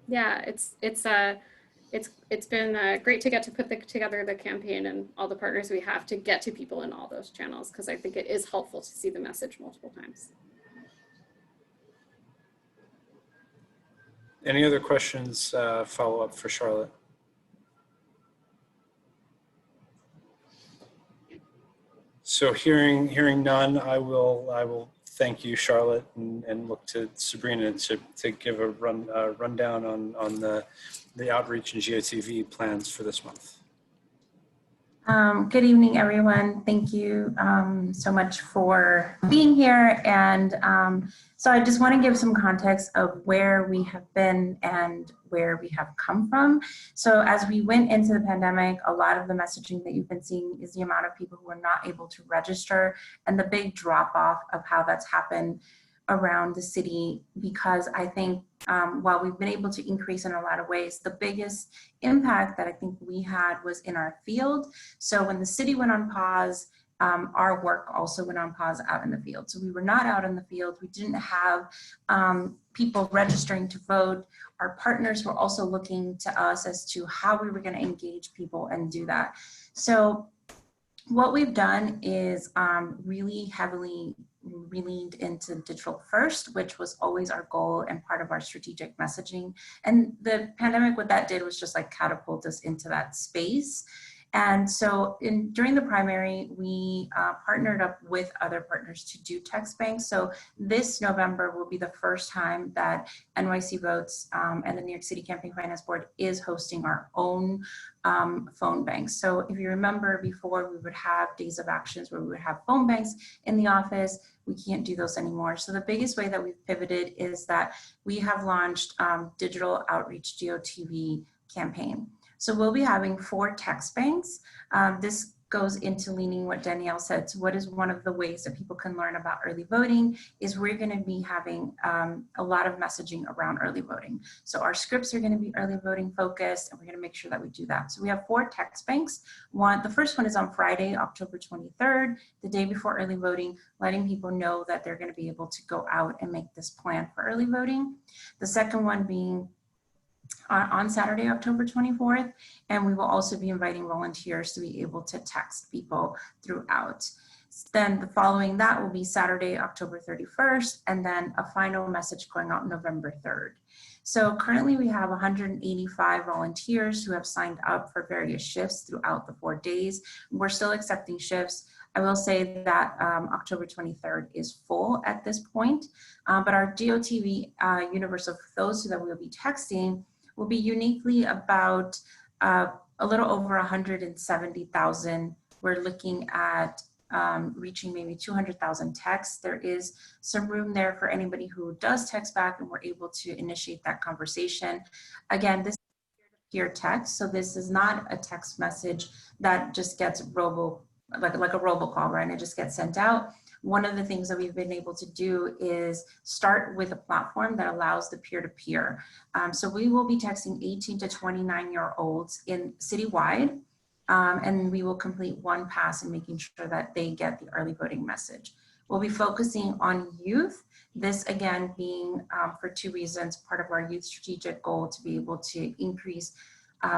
Yeah, it's been great to get to put together the campaign and all the partners we have to get to people in all those channels, because I think it is helpful to see the message multiple times. Any other questions, follow up for Charlotte? So hearing none, I will thank you, Charlotte, and look to Sabrina to give a rundown on the outreach and GOTV plans for this month. Good evening, everyone. Thank you so much for being here. And so I just want to give some context of where we have been and where we have come from. So as we went into the pandemic, a lot of the messaging that you've been seeing is the amount of people who are not able to register and the big drop off of how that's happened around the city, because I think while we've been able to increase in a lot of ways, the biggest impact that I think we had was in our field. So when the city went on pause, our work also went on pause out in the field. So we were not out in the field. We didn't have people registering to vote. Our partners were also looking to us as to how we were going to engage people and do that. So what we've done is really heavily leaned into digital first, which was always our goal and part of our strategic messaging. And the pandemic, what that did was just like catapult us into that space. And so during the primary, we partnered up with other partners to do text banks. So this November will be the first time that NYC Votes and the New York City Campaign Finance Board is hosting our own phone banks. So if you remember before, we would have days of actions where we would have phone banks in the office. We can't do those anymore. So the biggest way that we've pivoted is that we have launched digital outreach GOTV campaign. So we'll be having 4 text banks. This goes into leaning what Danielle said. So what is one of the ways that people can learn about early voting is we're going to be having a lot of messaging around early voting. So our scripts are going to be early voting focused, and we're going to make sure that we do that. So we have 4 text banks. The first one is on Friday, October 23rd, the day before early voting, letting people know that they're going to be able to go out and make this plan for early voting. The second one being on Saturday, October 24th, and we will also be inviting volunteers to be able to text people throughout. Then the following that will be Saturday, October 31st, and then a final message going out November 3rd. So currently we have 185 volunteers who have signed up for various shifts throughout the 4 days. We're still accepting shifts. I will say that October 23rd is full at this point, but our GOTV universe of those that we'll be texting will be uniquely about a little over 170,000. We're looking at reaching maybe 200,000 texts. There is some room there for anybody who does text back, and we're able to initiate that conversation. Again, this is peer-to-peer text, so this is not a text message that just gets like a robocall, right? And it just gets sent out. One of the things that we've been able to do is start with a platform that allows the peer-to-peer. So we will be texting 18 to 29-year-olds in citywide, and we will complete one pass and making sure that they get the early voting message. We'll be focusing on youth. This again being for 2 reasons, part of our youth strategic goal to be able to increase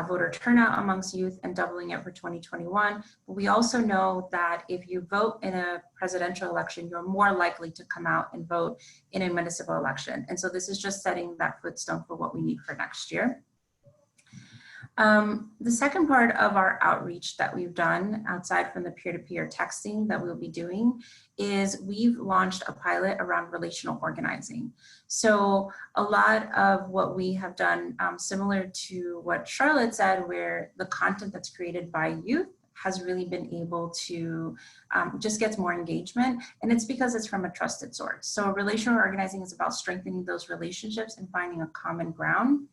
voter turnout amongst youth and doubling it for 2021. But we also know that if you vote in a presidential election, you're more likely to come out and vote in a municipal election. And so this is just setting that footstone for what we need for next year. The second part of our outreach that we've done outside from the peer-to-peer texting that we'll be doing is we've launched a pilot around relational organizing. So a lot of what we have done, similar to what Charlotte said, where the content that's created by youth has really been able to just gets more engagement, and it's because it's from a trusted source. So relational organizing is about strengthening those relationships and finding a common ground.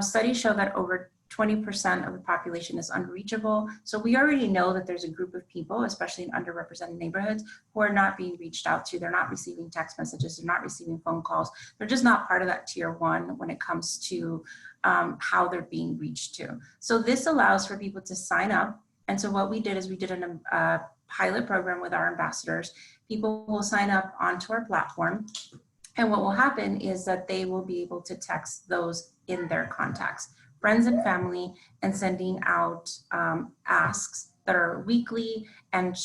Studies show that over 20% of the population is unreachable. So we already know that there's a group of people, especially in underrepresented neighborhoods, who are not being reached out to. They're not receiving text messages, they're not receiving phone calls. They're just not part of that tier 1 when it comes to how they're being reached to. So this allows for people to sign up. And so what we did is we did a pilot program with our ambassadors. People will sign up onto our platform. And what will happen is that they will be able to text those in their contacts, friends and family, and sending out asks that are weekly and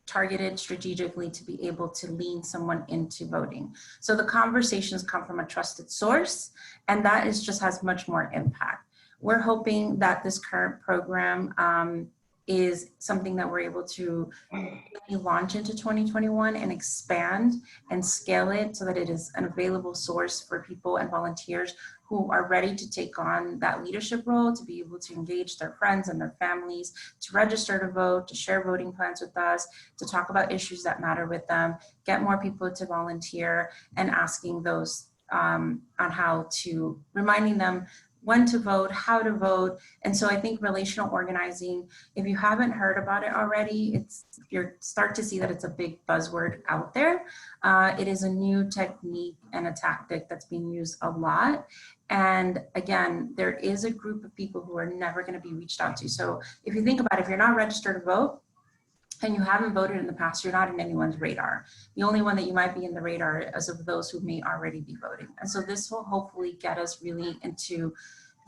targeted strategically to be able to lean someone into voting. So the conversations come from a trusted source, and that is just has much more impact. We're hoping that this current program is something that we're able to launch into 2021 and expand and scale it so that it is an available source for people and volunteers who are ready to take on that leadership role, to be able to engage their friends and their families, to register to vote, to share voting plans with us, to talk about issues that matter with them, get more people to volunteer, and asking those on how to, reminding them when to vote, how to vote. And so I think relational organizing, if you haven't heard about it already, you start to see that it's a big buzzword out there. It is a new technique and a tactic that's being used a lot. And again, there is a group of people who are never going to be reached out to. So if you think about it, if you're not registered to vote and you haven't voted in the past, you're not in anyone's radar. The only one that you might be in the radar is of those who may already be voting. And so this will hopefully get us really into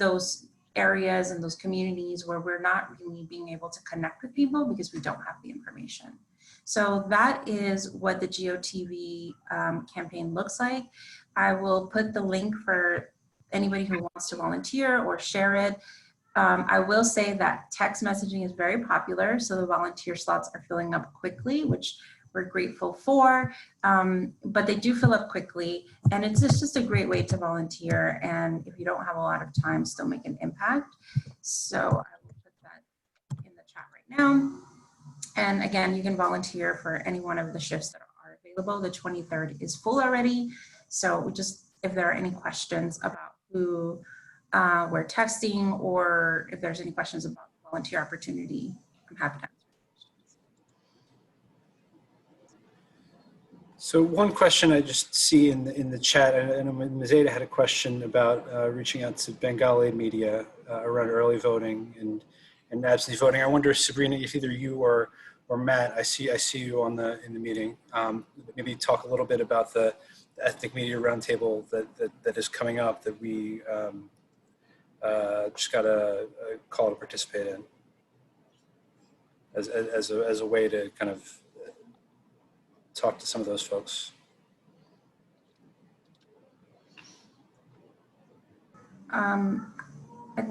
those areas and those communities where we're not really being able to connect with people because we don't have the information. So that is what the GOTV campaign looks like. I will put the link for anybody who wants to volunteer or share it. I will say that text messaging is very popular, so the volunteer slots are filling up quickly, which we're grateful for, but they do fill up quickly, and it's just a great way to volunteer, and if you don't have a lot of time, still make an impact. So I will put that in the chat right now. And again, you can volunteer for any one of the shifts that are available. The 23rd is full already, so if there are any questions about who we're texting, or if there's any questions about volunteer opportunity, I'm happy to answer. So one question I just see in the chat, and Ms. Ada had a question about reaching out to Bengali media around early voting and absentee voting. I wonder, Sabrina, if either you or Matt, I see you in the meeting. Maybe talk a little bit about the ethnic media roundtable that is coming up that we just got a call to participate in as a way to kind of talk to some of those folks.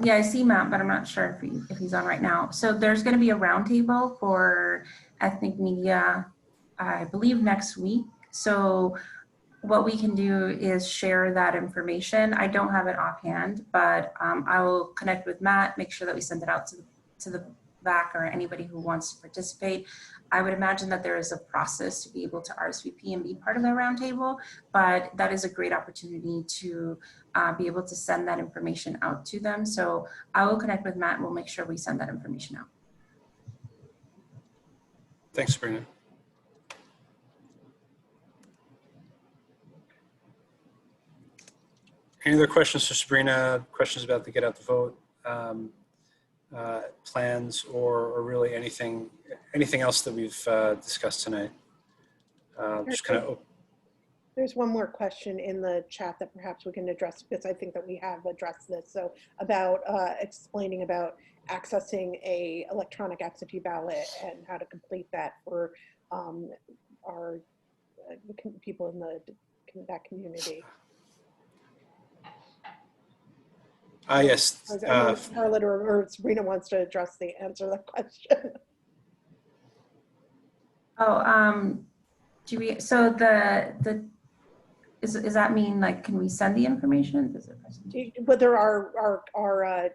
Yeah, I see Matt, but I'm not sure if he's on right now. So there's going to be a roundtable for ethnic media, I believe next week. So what we can do is share that information. I don't have it offhand, but I will connect with Matt, make sure that we send it out to the VAAC or anybody who wants to participate. I would imagine that there is a process to be able to RSVP and be part of the roundtable, but that is a great opportunity to be able to send that information out to them. So I will connect with Matt and we'll make sure we send that information out. Thanks, Sabrina. Any other questions for Sabrina? Questions about the Get Out the Vote plans, or really anything else that we've discussed tonight? Just kind of. There's one more question in the chat that perhaps we can address, because I think that we have addressed this. So about explaining about accessing a electronic absentee ballot and how to complete that for our people in that community. Yes. Charlotte or Sabrina wants to answer that question. Oh, does that mean, like, can we send the information? Whether our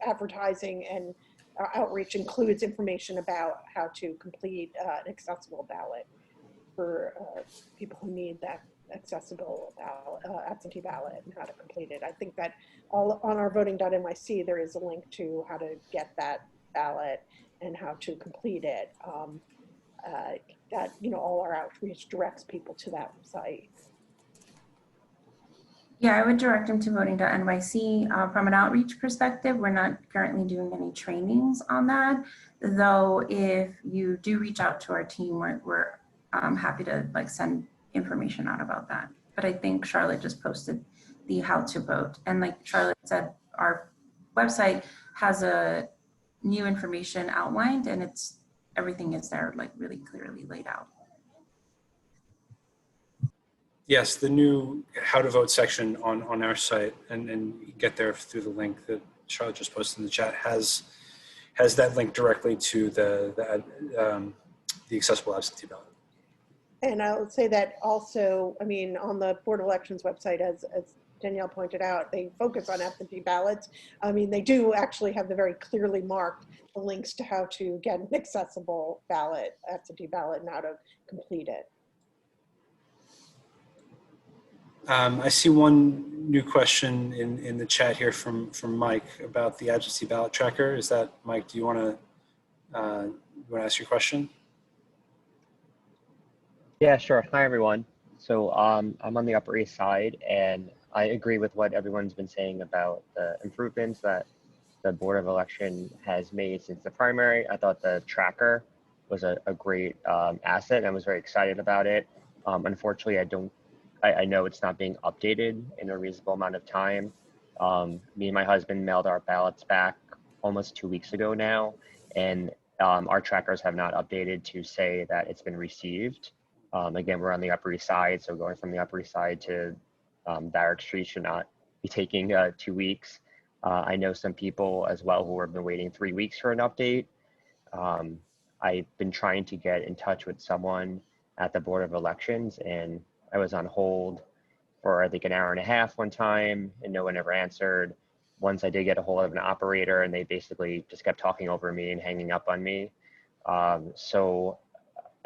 advertising and our outreach includes information about how to complete an accessible ballot for people who need that accessible absentee ballot and how to complete it. I think that all on our voting.nyc there is a link to how to get that ballot and how to complete it. That, all our outreach directs people to that site. Yeah, I would direct them to voting.nyc. From an outreach perspective, we're not currently doing any trainings on that, though if you do reach out to our team, we're happy to send information out about that. But I think Charlotte just posted the how to vote. And like Charlotte said, our website has a new information outlined, and everything is there really clearly laid out. Yes, the new how to vote section on our site, and you get there through the link that Charlotte just posted in the chat, has has that link directly to the accessible absentee ballot. And I'll say that also, I mean, on the Board of Elections website, as Danielle pointed out, they focus on absentee ballots. I mean, they do actually have the very clearly marked the links to how to get an accessible ballot, absentee ballot, and how to complete it. I see one new question in the chat here from Mike about the absentee ballot tracker. Is that, Mike, do you want to ask your question? Yeah, sure. Hi, everyone. So I'm on the Upper East Side, and I agree with what everyone's been saying about the improvements that the Board of Election has made since the primary. I thought the tracker was a great asset, and I was very excited about it. Unfortunately, I know it's not being updated in a reasonable amount of time. Me and my husband mailed our ballots back almost 2 weeks ago now, and our trackers have not updated to say that it's been received. Again, we're on the Upper East Side, so going from the Upper East Side to Barrack Street should not be taking 2 weeks. I know some people as well who have been waiting 3 weeks for an update. I've been trying to get in touch with someone at the Board of Elections, and I was on hold for I think an hour and a half one time, and no one ever answered. Once I did get a hold of an operator, and they basically just kept talking over me and hanging up on me. So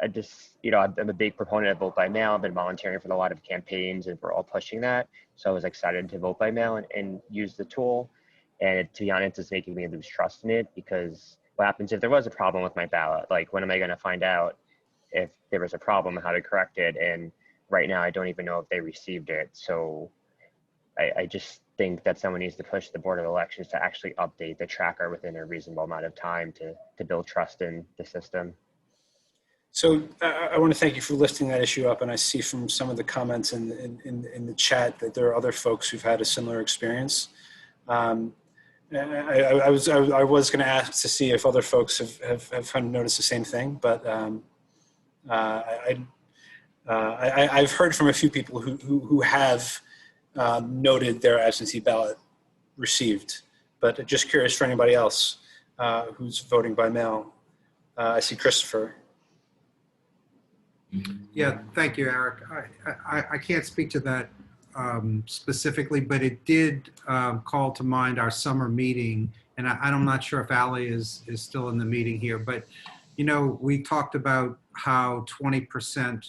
I just, I'm a big proponent of vote by mail. I've been volunteering for a lot of campaigns, and we're all pushing that. So I was excited to vote by mail and use the tool. And to be honest, it's making me lose trust in it, because what happens if there was a problem with my ballot? Like, when am I going to find out if there was a problem and how to correct it? And right now, I don't even know if they received it. So I just think that someone needs to push the Board of Elections to actually update the tracker within a reasonable amount of time to build trust in the system. So I want to thank you for lifting that issue up. And I see from some of the comments in the chat that there are other folks who've had a similar experience. I was going to ask to see if other folks have kind of noticed the same thing, but I've heard from a few people who have noted their absentee ballot received, but just curious for anybody else who's voting by mail. I see Christopher. Yeah, thank you, Eric. I can't speak to that specifically, but it did call to mind our summer meeting, and I'm not sure if Allie is still in the meeting here, but we talked about how 20%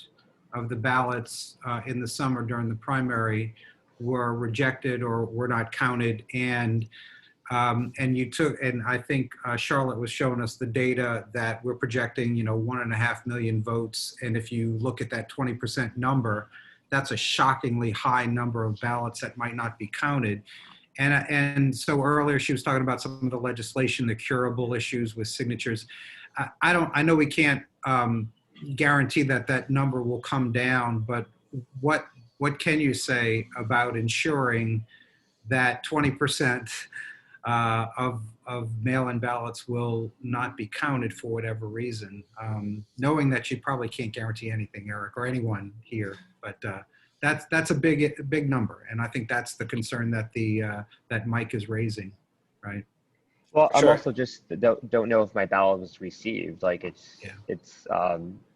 of the ballots in the summer during the primary were rejected or were not counted, and I think Charlotte was showing us the data that we're projecting 1.5 million votes, and if you look at that 20% number, that's a shockingly high number of ballots that might not be counted. And so earlier she was talking about some of the legislation, the curable issues with signatures. I know we can't guarantee that number will come down, but what can you say about ensuring that 20% of mail-in ballots will not be counted for whatever reason, knowing that you probably can't guarantee anything, Eric, or anyone here, but that's a big number, and I think that's the concern that that Mike is raising, right? Well, I'm Sure. also just don't know if my ballot was received. Like, it's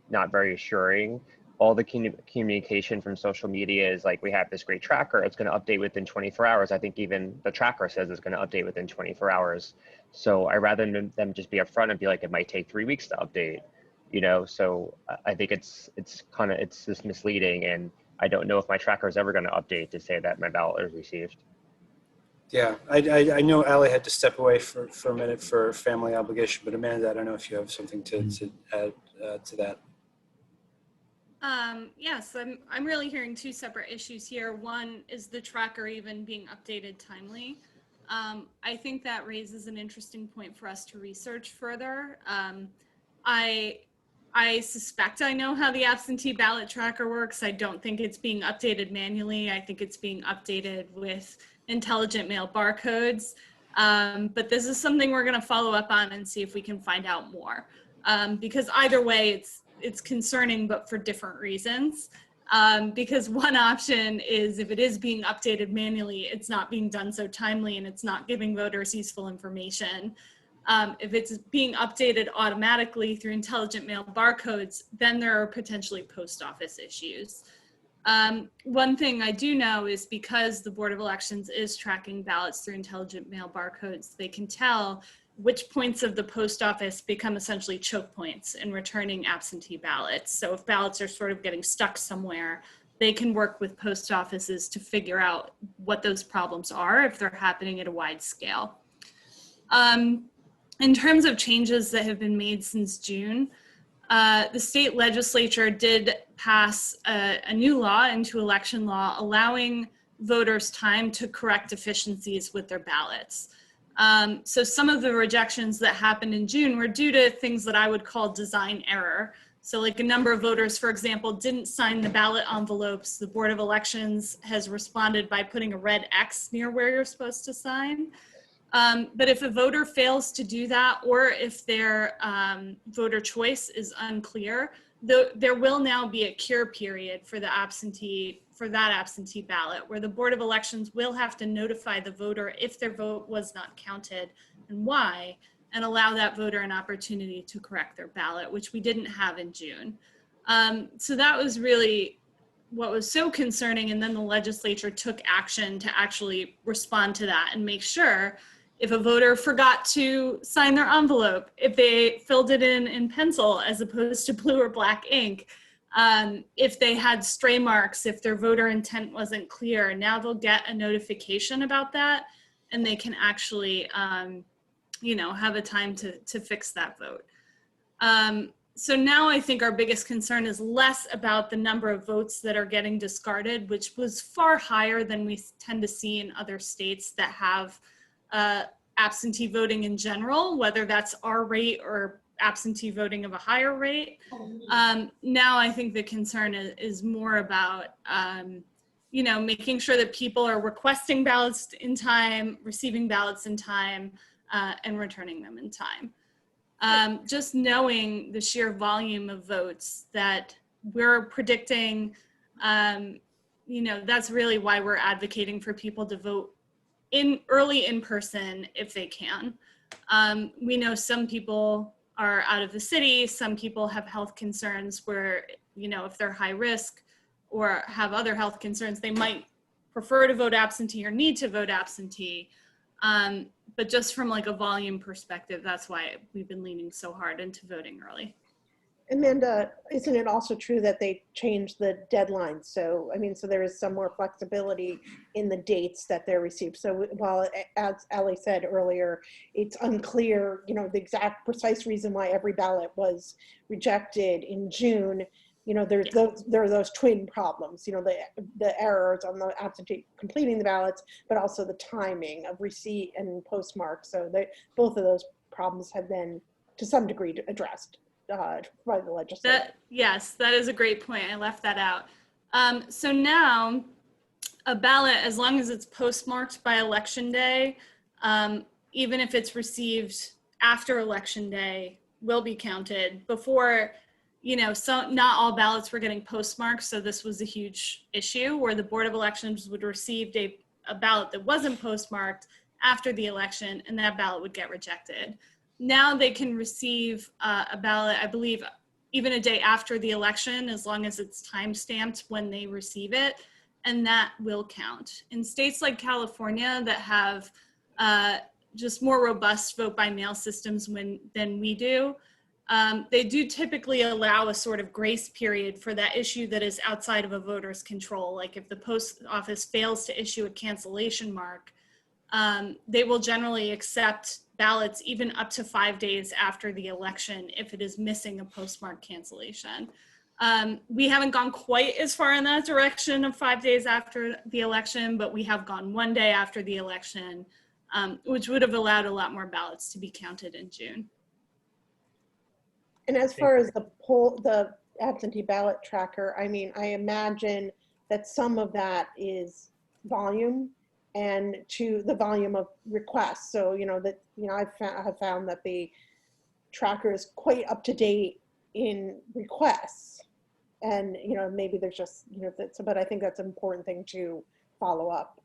not very assuring. All the communication from social media is like, we have this great tracker, it's going to update within 24 hours. I think even the tracker says it's going to update within 24 hours. So I rather them just be upfront and be like, it might take 3 weeks to update, so I think it's just misleading, and I don't know if my tracker is ever going to update to say that my ballot is received. Yeah, I know Allie had to step away for a minute for family obligation, but Amanda, I don't know if you have something to add to that. Yes, I'm really hearing two separate issues here. One is the tracker even being updated timely. I think that raises an interesting point for us to research further. I suspect I know how the absentee ballot tracker works. I don't think it's being updated manually. I think it's being updated with intelligent mail barcodes. But this is something we're going to follow up on and see if we can find out more. Because either way, it's concerning, but for different reasons. Because one option is if it is being updated manually, it's not being done so timely and it's not giving voters useful information. If it's being updated automatically through intelligent mail barcodes, then there are potentially post office issues. One thing I do know is because the Board of Elections is tracking ballots through intelligent mail barcodes, they can tell which points of the post office become essentially choke points in returning absentee ballots. So if ballots are sort of getting stuck somewhere, they can work with post offices to figure out what those problems are if they're happening at a wide scale. In terms of changes that have been made since June, the state legislature did pass a new law into election law, allowing voters time to correct deficiencies with their ballots. So some of the rejections that happened in June were due to things that I would call design error. So like a number of voters, for example, didn't sign the ballot envelopes. The Board of Elections has responded by putting a red X near where you're supposed to sign. But if a voter fails to do that, or if their voter choice is unclear, there will now be a cure period for that absentee ballot, where the Board of Elections will have to notify the voter if their vote was not counted and why, and allow that voter an opportunity to correct their ballot, which we didn't have in June. So that was really what was so concerning, and then the legislature took action to actually respond to that and make sure if a voter forgot to sign their envelope, if they filled it in pencil as opposed to blue or black ink, if they had stray marks, if their voter intent wasn't clear, now they'll get a notification about that, and they can actually, have a time to fix that vote. So now I think our biggest concern is less about the number of votes that are getting discarded, which was far higher than we tend to see in other states that have absentee voting in general, whether that's our rate or absentee voting of a higher rate. Now I think the concern is more about, making sure that people are requesting ballots in time, receiving ballots in time, and returning them in time. Just knowing the sheer volume of votes that we're predicting, that's really why we're advocating for people to vote early in person if they can. We know some people are out of the city, some people have health concerns where, if they're high risk or have other health concerns, they might prefer to vote absentee or need to vote absentee. But just from like a volume perspective, that's why we've been leaning so hard into voting early. Amanda, isn't it also true that they changed the deadline? So there is some more flexibility in the dates that they're received. So while, as Ali said earlier, it's unclear, the exact precise reason why every ballot was rejected in June, there are those twin problems, the errors on the absentee completing the ballots, but also the timing of receipt and postmark. So both of those problems have been to some degree addressed by the legislature. Yes, that is a great point. I left that out. So now a ballot, as long as it's postmarked by Election Day, even if it's received after Election Day, will be counted. Before, not all ballots were getting postmarked, so this was a huge issue where the Board of Elections would receive a ballot that wasn't postmarked after the election, and that ballot would get rejected. Now they can receive a ballot, I believe, even a day after the election, as long as it's time-stamped when they receive it, and that will count. In states like California that have just more robust vote-by-mail systems than we do, they do typically allow a sort of grace period for that issue that is outside of a voter's control. Like if the post office fails to issue a cancellation mark, they will generally accept ballots even up to 5 days after the election if it is missing a postmark cancellation. We haven't gone quite as far in that direction of 5 days after the election, but we have gone 1 day after the election, which would have allowed a lot more ballots to be counted in June. And as far as the absentee ballot tracker, I imagine that some of that is volume and to the volume of requests. So, I have found that the tracker is quite up to date in requests. And, maybe there's just, but I think that's an important thing to follow up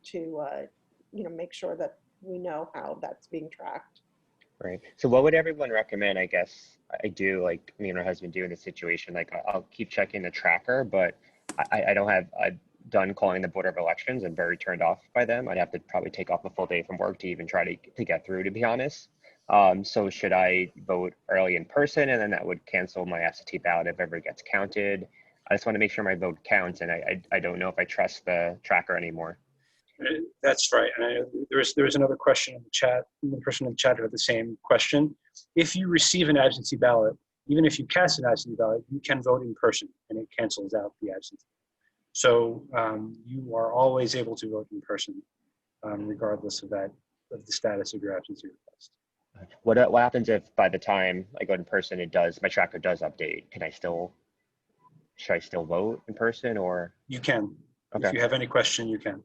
to make sure that we know how that's being tracked. Right. So what would everyone recommend? I guess I do, like me and my husband do in this situation. Like I'll keep checking the tracker, but I don't have, I've done calling the Board of Elections and very turned off by them. I'd have to probably take off a full day from work to even try to get through, to be honest. So should I vote early in person, and then that would cancel my absentee ballot if ever gets counted? I just want to make sure my vote counts, and I don't know if I trust the tracker anymore. That's right. And there was another question in the chat. The person in the chat had the same question. If you receive an absentee ballot, even if you cast an absentee ballot, you can vote in person, and it cancels out the absentee. So you are always able to vote in person, regardless of the status of your absentee request. What happens if by the time I go in person, my tracker does update? Should I still vote in person, or? You can. Okay. If you have any question, you can.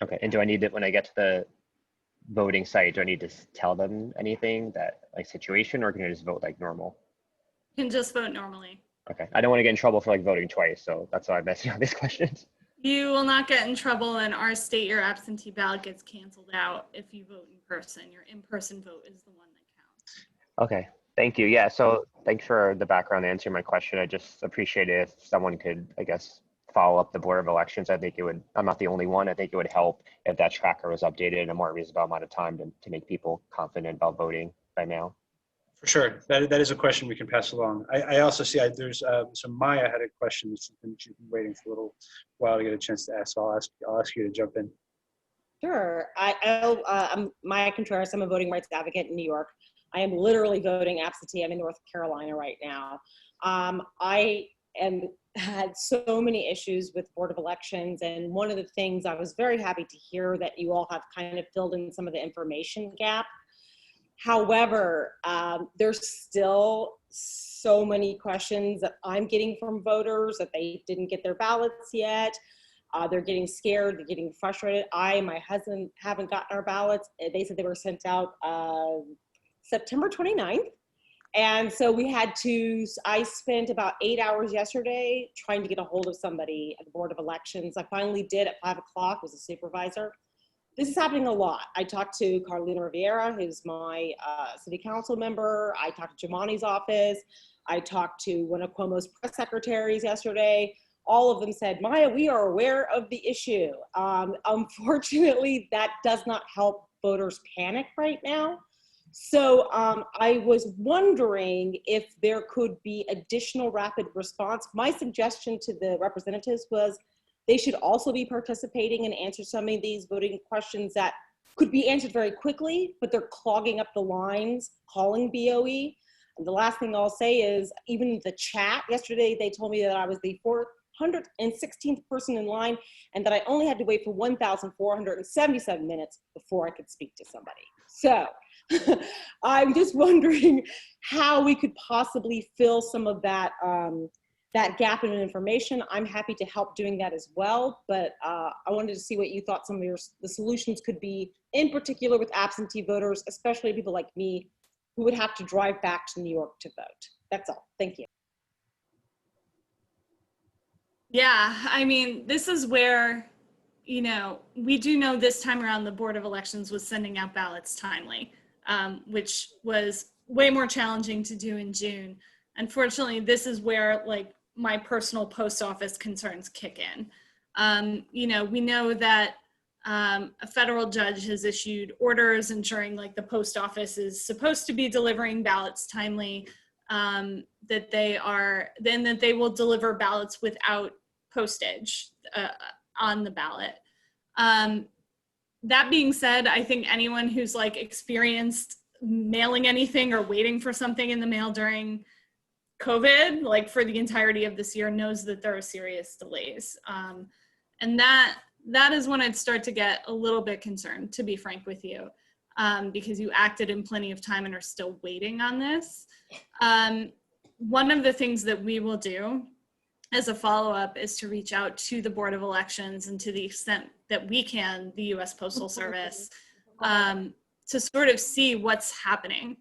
Okay, and do I need to, when I get to the voting site, do I need to tell them anything, that like situation, or can I just vote like normal? You can just vote normally. Okay, I don't want to get in trouble for like voting twice, so that's why I'm asking all these questions. You will not get in trouble. In our state, your absentee ballot gets canceled out if you vote in person. Your in-person vote is the one that counts. Okay, thank you. Yeah, so thanks for the background answering my question. I just appreciate it if someone could, I guess, follow up the Board of Elections. I think it would, I'm not the only one. I think it would help if that tracker was updated in a more reasonable amount of time to make people confident about voting by mail. For sure. That is a question we can pass along. I also see there's so Maya had a question. She's been waiting for a little while to get a chance to ask. So I'll ask you to jump in. Sure. I'm Maya Contreras. I'm a voting rights advocate in New York. I am literally voting absentee. I'm in North Carolina right now. I had so many issues with Board of Elections, and one of the things I was very happy to hear that you all have kind of filled in some of the information gap. However, there's still so many questions that I'm getting from voters that they didn't get their ballots yet. They're getting scared, they're getting frustrated. I and my husband haven't gotten our ballots. They said they were sent out September 29th. And so I spent about 8 hours yesterday trying to get a hold of somebody at the Board of Elections. I finally did at 5 o'clock, was a supervisor. This is happening a lot. I talked to Carolina Rivera, who's my city council member. I talked to Jomani's office. I talked to one of Cuomo's press secretaries yesterday. All of them said, Maya, we are aware of the issue. Unfortunately, that does not help voters panic right now. So I was wondering if there could be additional rapid response. My suggestion to the representatives was they should also be participating and answer some of these voting questions that could be answered very quickly, but they're clogging up the lines, calling BOE. And the last thing I'll say is, even the chat, yesterday they told me that I was the 416th person in line and that I only had to wait for 1,477 minutes before I could speak to somebody. So I'm just wondering how we could possibly fill some of that that gap in information. I'm happy to help doing that as well, but I wanted to see what you thought some of the solutions could be, in particular with absentee voters, especially people like me who would have to drive back to New York to vote. That's all. Thank you. Yeah, I mean, this is where, we do know this time around the Board of Elections was sending out ballots timely, which was way more challenging to do in June. Unfortunately, this is where my personal post office concerns kick in. We know that a federal judge has issued orders ensuring the post office is supposed to be delivering ballots timely, that they will deliver ballots without postage on the ballot. That being said, I think anyone who's experienced mailing anything or waiting for something in the mail during COVID, for the entirety of this year, knows that there are serious delays. And that is when I'd start to get a little bit concerned, to be frank with you, because you acted in plenty of time and are still waiting on this. One of the things that we will do as a follow-up is to reach out to the Board of Elections and, to the extent that we can, the U.S. Postal Service, to sort of see what's happening.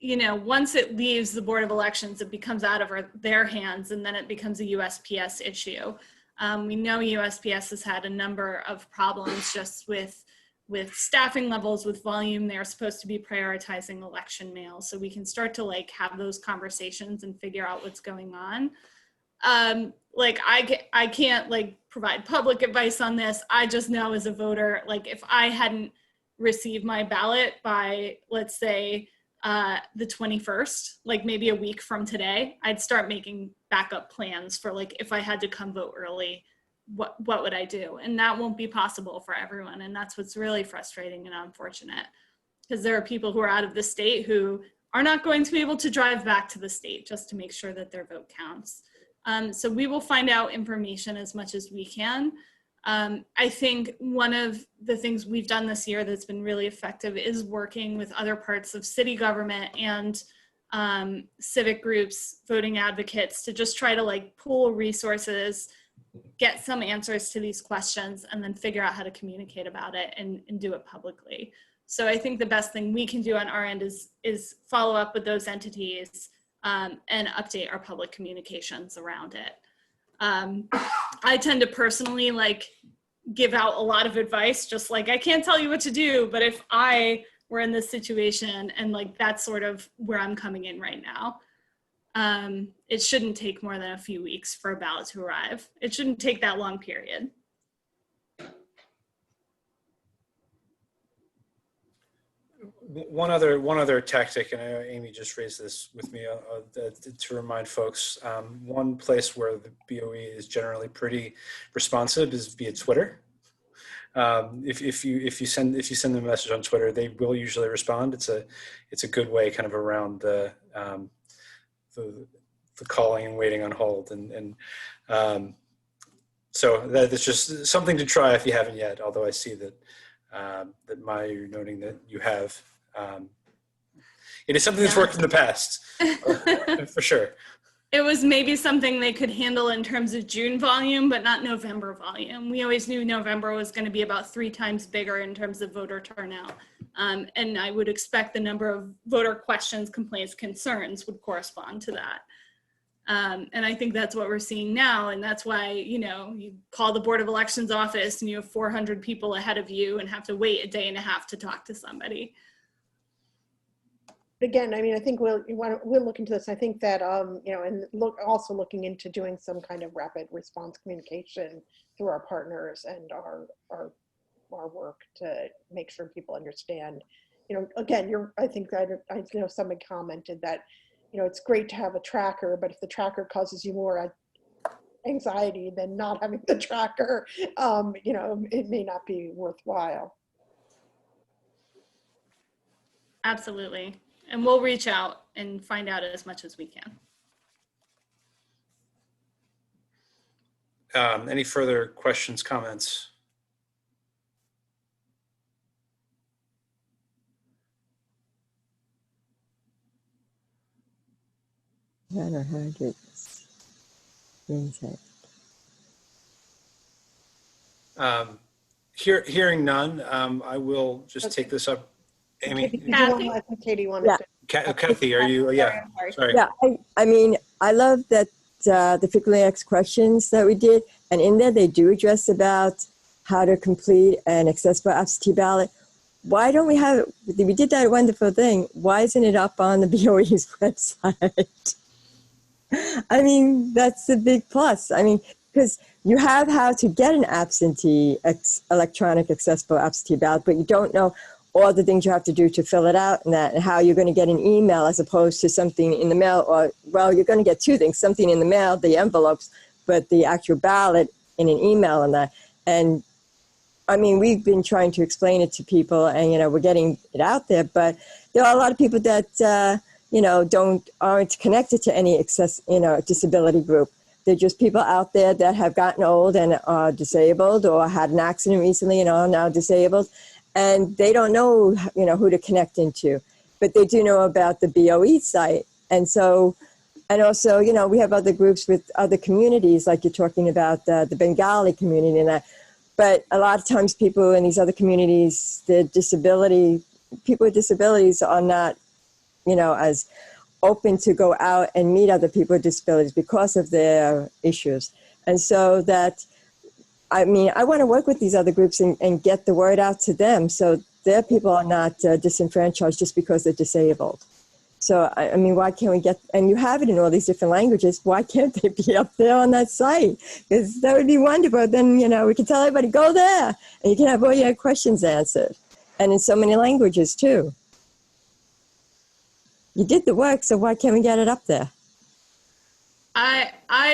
Once it leaves the Board of Elections, it becomes out of their hands, and then it becomes a USPS issue. We know USPS has had a number of problems just with with staffing levels, with volume, they're supposed to be prioritizing election mail. So we can start to like have those conversations and figure out what's going on. Like I can't like provide public advice on this. I just know as a voter, like if I hadn't received my ballot by, let's say, the 21st, like maybe a week from today, I'd start making backup plans for like, if I had to come vote early, what would I do? And that won't be possible for everyone. And that's what's really frustrating and unfortunate, because there are people who are out of the state who are not going to be able to drive back to the state just to make sure that their vote counts. So we will find out information as much as we can. I think one of the things we've done this year that's been really effective is working with other parts of city government and civic groups, voting advocates, to just try to like pool resources, get some answers to these questions, and then figure out how to communicate about it and do it publicly. So I think the best thing we can do on our end is follow up with those entities and update our public communications around it. I tend to personally like give out a lot of advice, just like I can't tell you what to do, but if I were in this situation, and like that's sort of where I'm coming in right now. It shouldn't take more than a few weeks for a ballot to arrive. It shouldn't take that long period. One other tactic, and I know Amy just raised this with me to remind folks. One place where the BOE is generally pretty responsive is via Twitter. If you send them a message on Twitter, they will usually respond. It's a good way kind of around the calling and waiting on hold, and so that's just something to try if you haven't yet. Although I see that that Maya, you're noting that you have. It is something that's worked in the past, for sure. It was maybe something they could handle in terms of June volume, but not November volume. We always knew November was going to be about 3 times bigger in terms of voter turnout. And I would expect the number of voter questions, complaints, concerns would correspond to that. And I think that's what we're seeing now. And that's why, you know, you call the Board of Elections office and you have 400 people ahead of you and have to wait a day and a half to talk to somebody. Again, I mean, I think we'll look into this. I think that, you know, and also looking into doing some kind of rapid response communication through our partners and our work to make sure people understand. You know, again, I think that I know someone commented that, you know, it's great to have a tracker, but if the tracker causes you more anxiety than not having the tracker, you know, it may not be worthwhile. Absolutely. And we'll reach out and find out as much as we can. Any further questions, comments? Hearing none, I will just take this up. Amy? Katie wanted to. Kathy, are you? Yeah, sorry. Yeah, I mean, I love that the frequently asked questions that we did, and in there they do address about how to complete an accessible absentee ballot. Why don't we have it? We did that wonderful thing. Why isn't it up on the BOE's website? I mean, that's a big plus. I mean, because you have how to get an absentee, electronic accessible absentee ballot, but you don't know all the things you have to do to fill it out and that, and how you're going to get an email as opposed to something in the mail, or, well, you're going to get 2 things, something in the mail, the envelopes, but the actual ballot in an email and that. And I mean, we've been trying to explain it to people and, you know, we're getting it out there, but there are a lot of people that, you know, aren't connected to any disability group. They're just people out there that have gotten old and are disabled or had an accident recently and are now disabled. And they don't know, you know, who to connect into, but they do know about the BOE site. And so, and also, you know, we have other groups with other communities, like you're talking about the Bengali community and that. But a lot of times people in these other communities, people with disabilities are not, you know, as open to go out and meet other people with disabilities because of their issues. And so that I mean, I want to work with these other groups and get the word out to them so their people are not disenfranchised just because they're disabled. So, I mean, why can't we get, and you have it in all these different languages, why can't they be up there on that site? Because that would be wonderful. Then, you know, we can tell everybody, go there, and you can have all your questions answered. And in so many languages, too. You did the work, so why can't we get it up there? I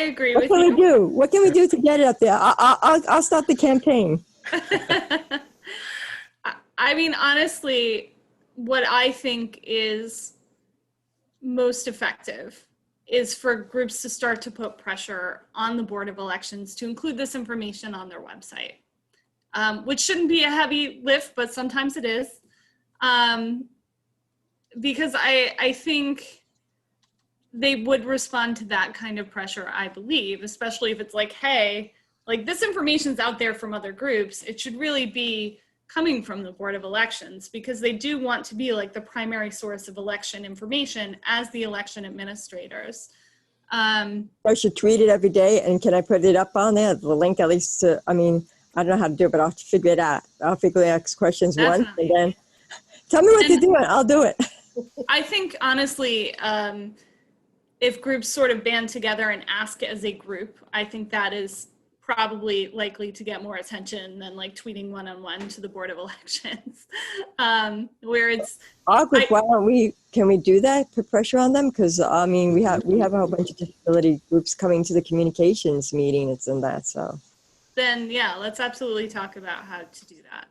agree What with can you. we do? What can we do to get it up there? I'll start the campaign. I mean, honestly, what I think is most effective is for groups to start to put pressure on the Board of Elections to include this information on their website, which shouldn't be a heavy lift, but sometimes it is. Because I think they would respond to that kind of pressure, I believe, especially if it's like, hey, like this information's out there from other groups. It should really be coming from the Board of Elections because they do want to be like the primary source of election information as the election administrators. I should tweet it every day, and can I put it up on there? The link at least to, I mean, I don't know how to do it, but I'll figure it out. I'll figure the next questions once, and then tell me what to do, and I'll do it. I think, honestly, if groups sort of band together and ask as a group, I think that is probably likely to get more attention than like tweeting one-on-one to the Board of Elections, where it's Our group, why don't we? Can we do that? Put pressure on them because I mean we have a whole bunch of disability groups coming to the communications meeting. It's in that, so then yeah, let's absolutely talk about how to do that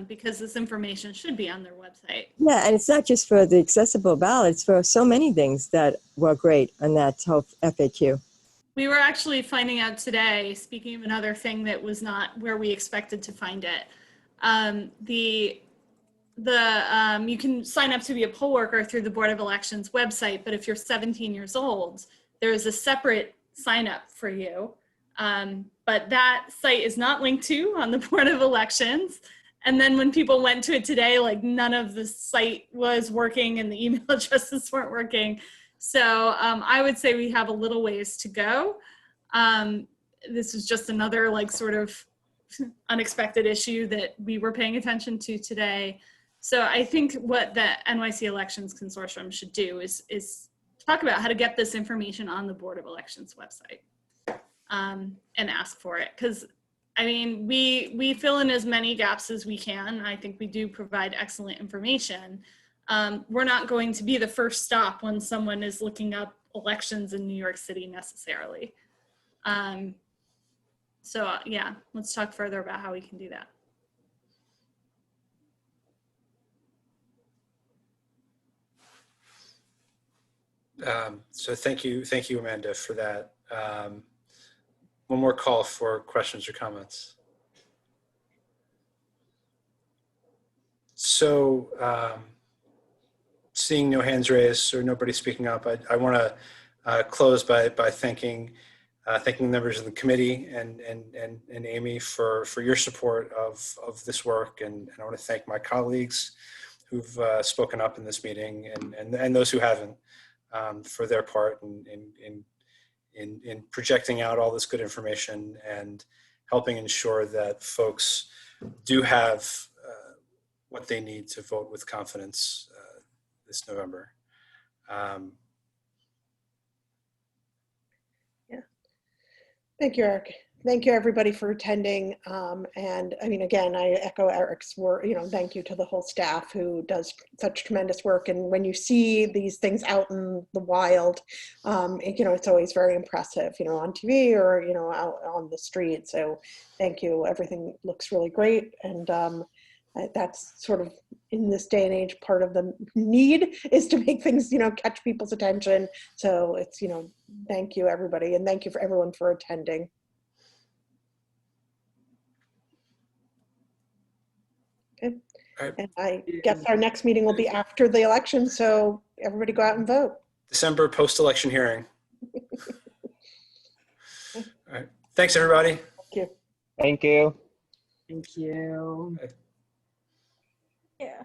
because this information should be on their website. Yeah, and it's not just for the accessible ballot; it's for so many things that were great on that whole FAQ. We were actually finding out today, speaking of another thing that was not where we expected to find it, you can sign up to be a poll worker through the Board of Elections website, but if you're 17 years old, there is a separate sign up for you. But that site is not linked to on the Board of Elections. And then when people went to it today, like none of the site was working and the email addresses weren't working. So I would say we have a little ways to go. This is just another like sort of unexpected issue that we were paying attention to today. So I think what the NYC Elections Consortium should do is talk about how to get this information on the Board of Elections website and ask for it. Because I mean, we fill in as many gaps as we can. I think we do provide excellent information. We're not going to be the first stop when someone is looking up elections in New York City necessarily. So yeah, let's talk further about how we can do that. So thank you, Amanda, for that. One more call for questions or comments. So seeing no hands raised or nobody speaking up, I want to close by thanking members of the committee and Amy for your support of this work, and I want to thank my colleagues who've spoken up in this meeting and those who haven't for their part in projecting out all this good information and helping ensure that folks do have what they need to vote with confidence this November. Yeah. Thank you, Eric. Thank you, everybody, for attending. And I mean, again, I echo Eric's word, thank you to the whole staff who does such tremendous work. And when you see these things out in the wild, it's always very impressive, on TV or, out on the street. So thank you. Everything looks really great. And that's sort of, in this day and age, part of the need is to make things, catch people's attention. So it's, thank you, everybody. And thank you for everyone for attending. Okay. Right. And I guess our next meeting will be after the election, so everybody go out and vote. December post-election hearing. All right. Thanks, everybody. Thank you. Thank you. Thank you. Bye. Yeah.